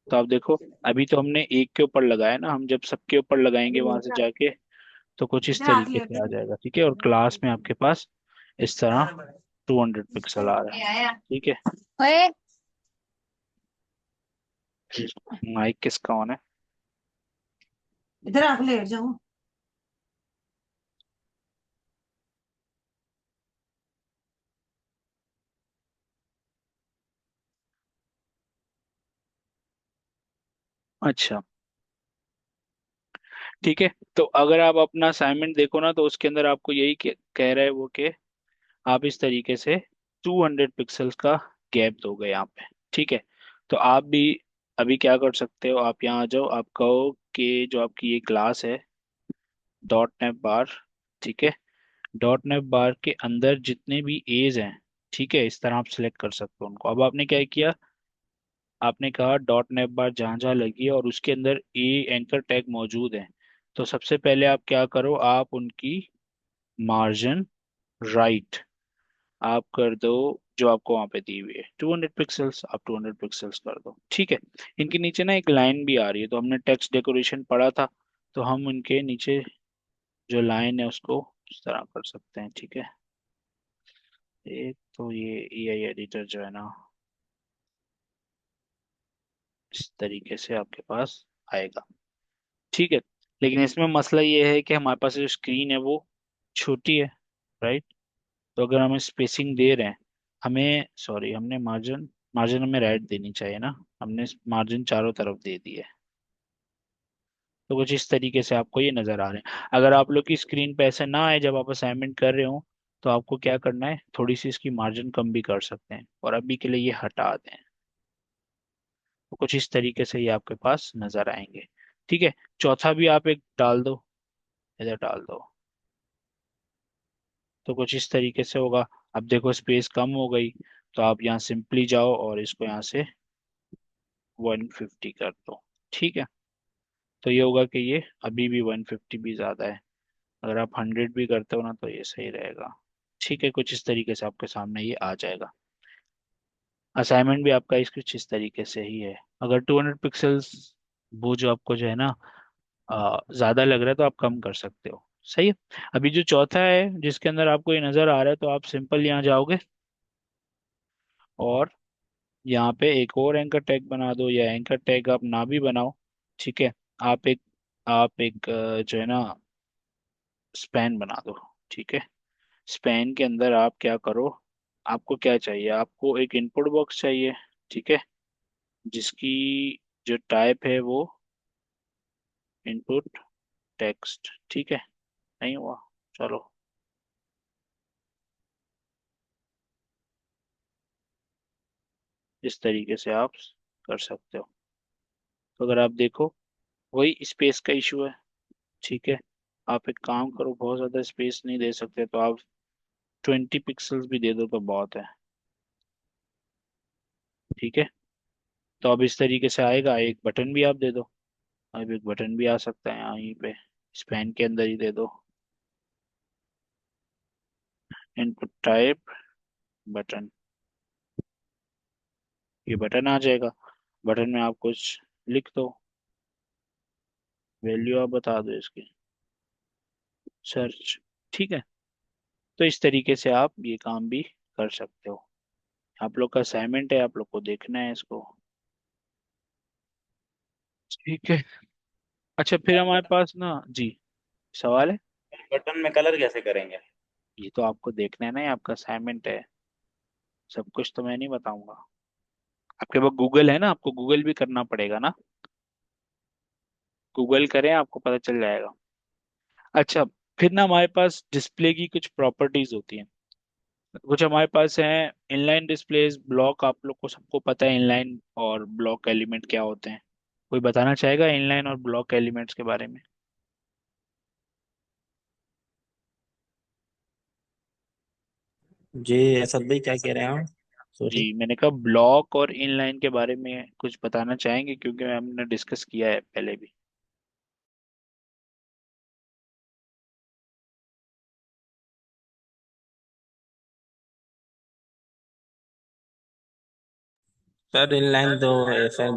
तो आप देखो, अभी तो हमने एक के ऊपर लगाया ना, हम जब सबके ऊपर लगाएंगे वहां से जाके तो कुछ इस तरीके से आ जाएगा। ठीक है, और क्लास में आपके पास इस तरह 200 पिक्सल आ रहा है। ठीक है। ओए, माइक किसका ऑन है? इधर आके लेट जाऊं। अच्छा। ठीक है, तो अगर आप अपना असाइनमेंट देखो ना तो उसके अंदर आपको यही कह रहा है वो कि आप इस तरीके से 200 पिक्सल्स का गैप दोगे यहाँ पे। ठीक है। तो आप भी अभी क्या कर सकते हो, आप यहाँ आ जाओ, आप कहो कि जो आपकी ये क्लास है डॉट नेट बार। ठीक है, डॉट नेट बार के अंदर जितने भी एज हैं, ठीक है, इस तरह आप सिलेक्ट कर सकते हो उनको। अब आपने क्या किया, आपने कहा डॉट नेट बार जहाँ जहाँ लगी है और उसके अंदर ए एंकर टैग मौजूद है, तो सबसे पहले आप क्या करो, आप उनकी मार्जिन राइट आप कर दो, जो आपको वहां पे दी हुई है 200 पिक्सल्स, आप 200 पिक्सल्स कर दो। ठीक है। इनके नीचे ना एक लाइन भी आ रही है, तो हमने टेक्स्ट डेकोरेशन पढ़ा था, तो हम इनके नीचे जो लाइन है उसको इस तरह कर सकते हैं। ठीक है। एक तो ये एआई एडिटर जो है ना इस तरीके से आपके पास आएगा। ठीक है। लेकिन इसमें मसला ये है कि हमारे पास जो स्क्रीन है वो छोटी है, राइट। तो अगर हमें स्पेसिंग दे रहे हैं, हमें सॉरी हमने मार्जिन, मार्जिन हमें राइट देनी चाहिए ना, हमने मार्जिन चारों तरफ दे दी है। तो कुछ इस तरीके से आपको ये नजर आ रहे हैं। अगर आप लोग की स्क्रीन पे ऐसे ना आए जब आप असाइनमेंट कर रहे हो, तो आपको क्या करना है, थोड़ी सी इसकी मार्जिन कम भी कर सकते हैं और अभी के लिए ये हटा दें। तो कुछ इस तरीके से ये आपके पास नजर आएंगे। ठीक है, चौथा भी आप एक डाल दो, इधर डाल दो। तो कुछ इस तरीके से होगा। अब देखो स्पेस कम हो गई, तो आप यहाँ सिंपली जाओ और इसको यहाँ से 150 कर दो। ठीक है, तो ये होगा कि ये अभी भी 150 भी ज्यादा है। अगर आप 100 भी करते हो ना तो ये सही रहेगा। ठीक है, कुछ इस तरीके से आपके सामने ये आ जाएगा। असाइनमेंट भी आपका इस कुछ इस तरीके से ही है। अगर 200 पिक्सल्स वो जो आपको जो है ना ज्यादा लग रहा है तो आप कम कर सकते हो। सही है। अभी जो चौथा है जिसके अंदर आपको ये नजर आ रहा है, तो आप सिंपल यहाँ जाओगे और यहाँ पे एक और एंकर टैग बना दो, या एंकर टैग आप ना भी बनाओ। ठीक है, आप एक जो है ना स्पैन बना दो। ठीक है, स्पैन के अंदर आप क्या करो, आपको क्या चाहिए, आपको एक इनपुट बॉक्स चाहिए। ठीक है, जिसकी जो टाइप है वो इनपुट टेक्स्ट। ठीक है, नहीं हुआ, चलो। इस तरीके से आप कर सकते हो। तो अगर आप देखो, वही स्पेस का इशू है। ठीक है, आप एक काम करो, बहुत ज़्यादा स्पेस नहीं दे सकते तो आप 20 पिक्सल्स भी दे दो तो बहुत है। ठीक है, तो अब इस तरीके से आएगा। एक बटन भी आप दे दो। अब एक बटन भी आ सकता है यहाँ, यहीं पे स्पैन के अंदर ही दे दो, इनपुट टाइप बटन। ये बटन आ जाएगा। बटन में आप कुछ लिख दो, वैल्यू आप बता दो इसकी, सर्च। ठीक है, तो इस तरीके से आप ये काम भी कर सकते हो। आप लोग का असाइनमेंट है, आप लोग को देखना है इसको। ठीक है। अच्छा, फिर हमारे पास ना जी, सवाल है। बटन में कलर कैसे करेंगे? ये तो आपको देखना है ना, ये आपका असाइनमेंट है। सब कुछ तो मैं नहीं बताऊंगा। आपके पास गूगल है ना, आपको गूगल भी करना पड़ेगा ना। गूगल करें, आपको पता चल जाएगा। अच्छा, फिर ना हमारे पास डिस्प्ले की कुछ प्रॉपर्टीज होती हैं। कुछ हमारे पास है इनलाइन डिस्प्लेस, ब्लॉक। आप लोग को सबको पता है इनलाइन और ब्लॉक एलिमेंट क्या होते हैं। कोई बताना चाहेगा इनलाइन और ब्लॉक एलिमेंट्स के बारे में? जी असद भाई क्या कह रहे हैं आप? जी, सॉरी। मैंने कहा ब्लॉक और इनलाइन के बारे में कुछ बताना चाहेंगे, क्योंकि हमने डिस्कस किया है पहले भी। सर इनलाइन तो ऐसा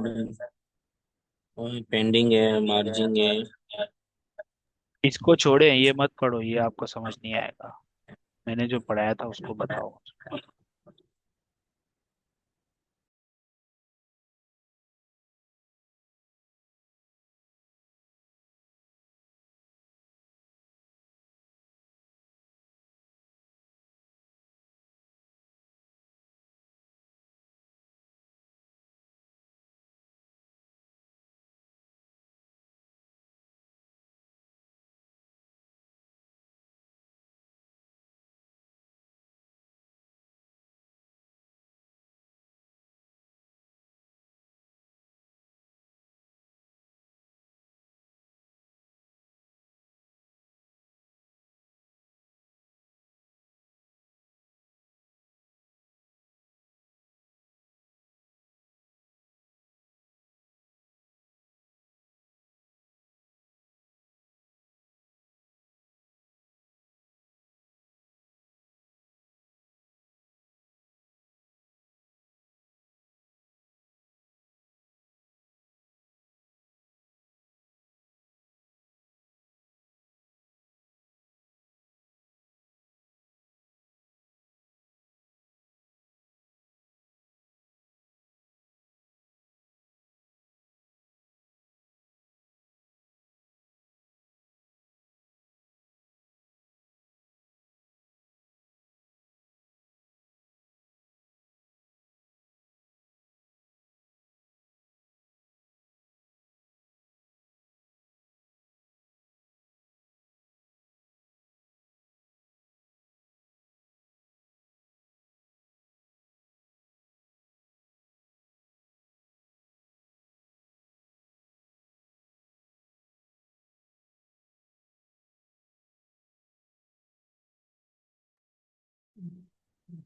पेंडिंग है, मार्जिन है। इसको छोड़े, ये मत पढ़ो, ये आपको समझ नहीं आएगा। मैंने जो पढ़ाया था उसको बताओ।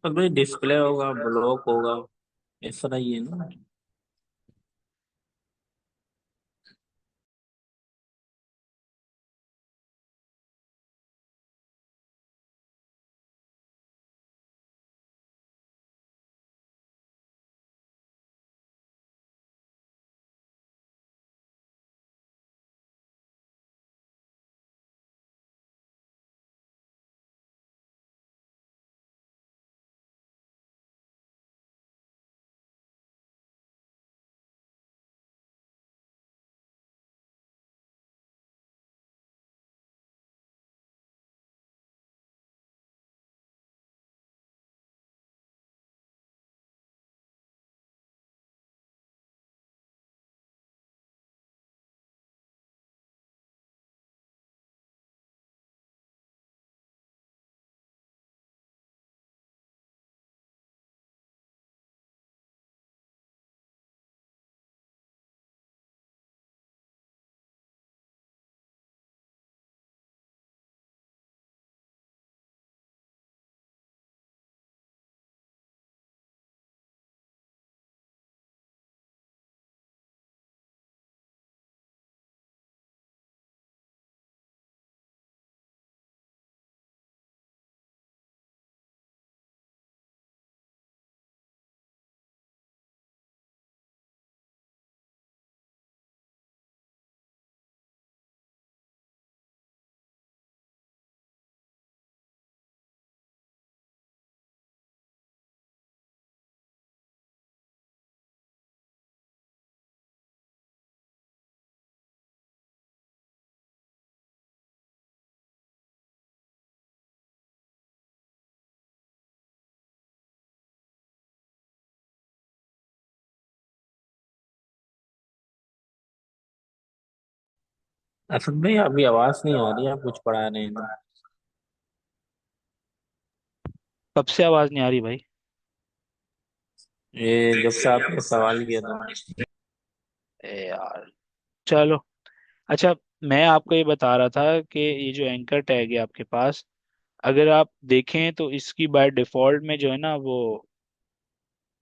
पर भाई डिस्प्ले होगा, ब्लॉक होगा, इस तरह ही है ना। असद भाई अभी आवाज नहीं आ रही, आप कुछ पढ़ा रहे हैं ना। कब से आवाज नहीं आ रही भाई? ये जब से आपने सवाल किया था। ए यार, चलो। अच्छा, मैं आपको ये बता रहा था कि ये जो एंकर टैग है आपके पास, अगर आप देखें तो इसकी बाय डिफॉल्ट में जो है ना वो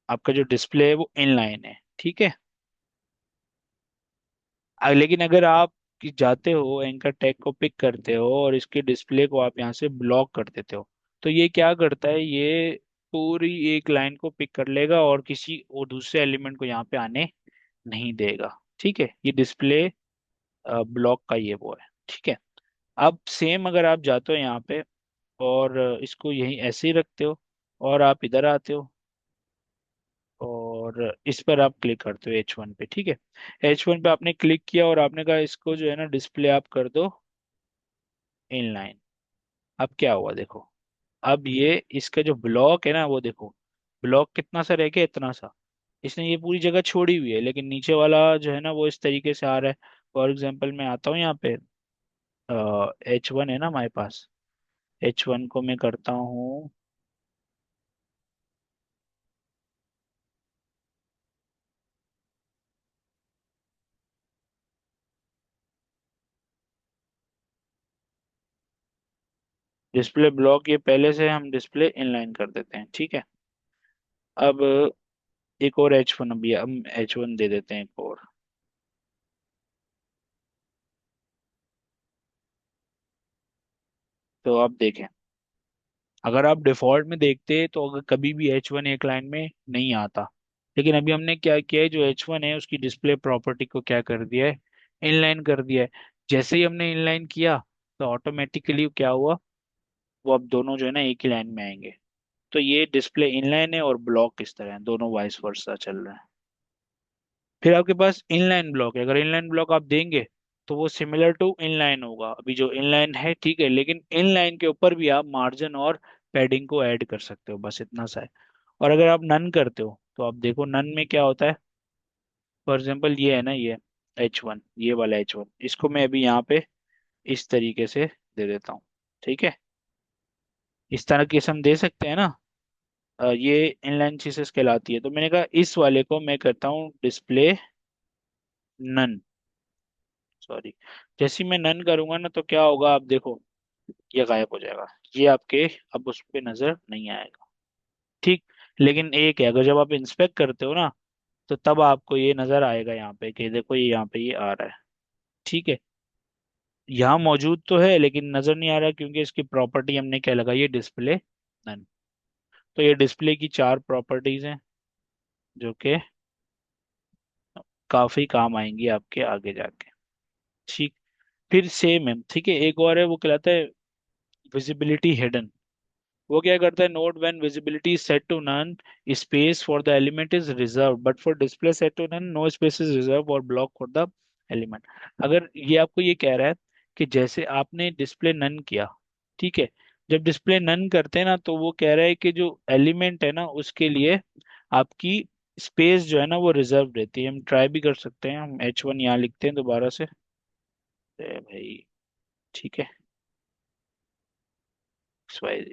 आपका जो डिस्प्ले है वो इनलाइन है, ठीक है। लेकिन अगर आप जाते हो एंकर टैग को पिक करते हो और इसके डिस्प्ले को आप यहाँ से ब्लॉक कर देते हो, तो ये क्या करता है, ये पूरी एक लाइन को पिक कर लेगा और किसी और दूसरे एलिमेंट को यहाँ पे आने नहीं देगा, ठीक है। ये डिस्प्ले ब्लॉक का ये वो है, ठीक है। अब सेम अगर आप जाते हो यहाँ पे और इसको यहीं ऐसे ही रखते हो और आप इधर आते हो और इस पर आप क्लिक करते हो H1 पे, ठीक है। H1 पे आपने क्लिक किया और आपने कहा इसको जो है ना डिस्प्ले आप कर दो इनलाइन। अब क्या हुआ देखो, अब ये इसका जो ब्लॉक है ना वो देखो, ब्लॉक कितना सा रह गया, इतना सा। इसने ये पूरी जगह छोड़ी हुई है लेकिन नीचे वाला जो है ना वो इस तरीके से आ रहा है। फॉर एग्जाम्पल मैं आता हूँ यहाँ पे, H1 है ना हमारे पास, H1 को मैं करता हूँ डिस्प्ले ब्लॉक, ये पहले से हम डिस्प्ले इनलाइन कर देते हैं, ठीक है। अब एक और H1, अभी हम H1 दे देते हैं एक और। तो आप देखें, अगर आप डिफॉल्ट में देखते तो अगर कभी भी H1 एक लाइन में नहीं आता, लेकिन अभी हमने क्या किया है, जो H1 है उसकी डिस्प्ले प्रॉपर्टी को क्या कर दिया है, इनलाइन कर दिया है। जैसे ही हमने इनलाइन किया तो ऑटोमेटिकली क्या हुआ, वो अब दोनों जो है ना एक ही लाइन में आएंगे। तो ये डिस्प्ले इनलाइन है और ब्लॉक किस तरह है, दोनों वाइस वर्सा चल रहा है। फिर आपके पास इनलाइन ब्लॉक है, अगर इनलाइन ब्लॉक आप देंगे तो वो सिमिलर टू इनलाइन होगा, अभी जो इनलाइन है, ठीक है। लेकिन इनलाइन के ऊपर भी आप मार्जिन और पैडिंग को ऐड कर सकते हो, बस इतना सा है। और अगर आप नन करते हो तो आप देखो नन में क्या होता है। फॉर एग्जाम्पल ये है ना, ये H1, ये वाला H1, इसको मैं अभी यहाँ पे इस तरीके से दे देता हूँ, ठीक है। इस तरह के हम दे सकते हैं ना। ये इनलाइन चीजेस कहलाती है, तो मैंने कहा इस वाले को मैं करता हूँ डिस्प्ले नन, सॉरी। जैसे ही मैं नन करूंगा ना तो क्या होगा आप देखो, ये गायब हो जाएगा। ये आपके अब उस पे नजर नहीं आएगा। ठीक। लेकिन एक है, अगर जब आप इंस्पेक्ट करते हो ना, तो तब आपको ये नजर आएगा यहाँ पे कि देखो ये यहाँ पे ये आ रहा है। ठीक है। यहाँ मौजूद तो है लेकिन नजर नहीं आ रहा, क्योंकि इसकी प्रॉपर्टी हमने क्या लगाई है, डिस्प्ले नन। तो ये डिस्प्ले की चार प्रॉपर्टीज हैं जो कि काफी काम आएंगी आपके आगे जाके। ठीक। फिर सेम है, ठीक है, एक और है, वो कहलाता है विजिबिलिटी हिडन। वो क्या करता है, note when visibility is set to none, space for the element is reserve, but for display set to none, no space is reserve और ब्लॉक फॉर द एलिमेंट। अगर ये आपको ये कह रहा है कि जैसे आपने डिस्प्ले नन किया, ठीक है, जब डिस्प्ले नन करते हैं ना, तो वो कह रहा है कि जो एलिमेंट है ना उसके लिए आपकी स्पेस जो है ना वो रिजर्व रहती है। हम ट्राई भी कर सकते हैं, हम H1 यहाँ लिखते हैं दोबारा से। भाई, ठीक है, XYZ।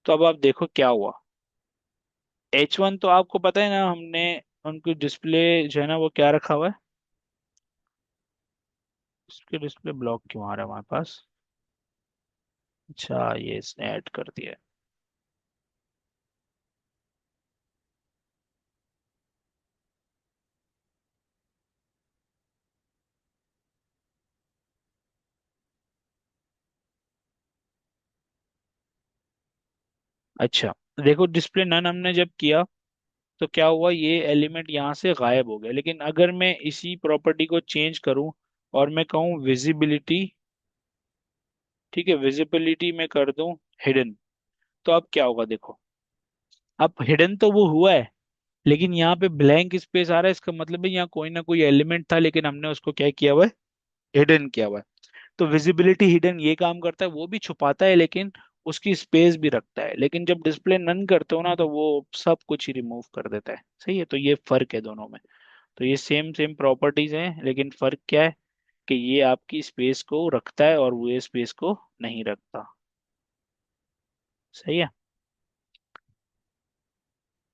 तो अब आप देखो क्या हुआ। H1 तो आपको पता है ना, हमने उनको डिस्प्ले जो है ना वो क्या रखा हुआ है, उसके डिस्प्ले ब्लॉक क्यों आ रहा है हमारे पास। अच्छा, ये इसने ऐड कर दिया है। अच्छा, देखो डिस्प्ले नन हमने जब किया तो क्या हुआ, ये एलिमेंट यहाँ से गायब हो गया। लेकिन अगर मैं इसी प्रॉपर्टी को चेंज करूं और मैं कहूँ विजिबिलिटी, ठीक है, विजिबिलिटी में कर दूं हिडन, तो अब क्या होगा देखो। अब हिडन तो वो हुआ है, लेकिन यहाँ पे ब्लैंक स्पेस आ रहा है, इसका मतलब है यहाँ कोई ना कोई एलिमेंट था लेकिन हमने उसको क्या किया हुआ है, हिडन किया हुआ है। तो विजिबिलिटी हिडन ये काम करता है, वो भी छुपाता है लेकिन उसकी स्पेस भी रखता है। लेकिन जब डिस्प्ले नन करते हो ना तो वो सब कुछ ही रिमूव कर देता है। सही है, तो ये फर्क है दोनों में। तो ये सेम सेम प्रॉपर्टीज हैं लेकिन फर्क क्या है कि ये आपकी स्पेस को रखता है और वो ये स्पेस को नहीं रखता। सही है।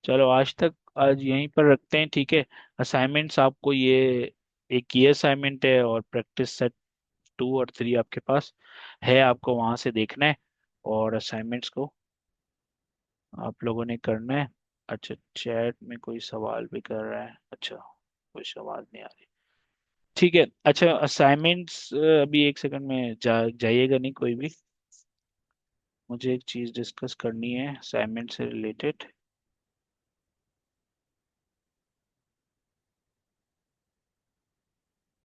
चलो आज तक, आज यहीं पर रखते हैं, ठीक है। असाइनमेंट्स आपको ये असाइनमेंट है और प्रैक्टिस सेट 2 और 3 आपके पास है, आपको वहां से देखना है। और असाइनमेंट्स को आप लोगों ने करना है। अच्छा, चैट में कोई सवाल भी कर रहा है, अच्छा कोई सवाल नहीं आ रही। ठीक है, अच्छा असाइनमेंट्स, अभी एक सेकंड में जाइएगा नहीं कोई भी, मुझे एक चीज़ डिस्कस करनी है असाइनमेंट से रिलेटेड।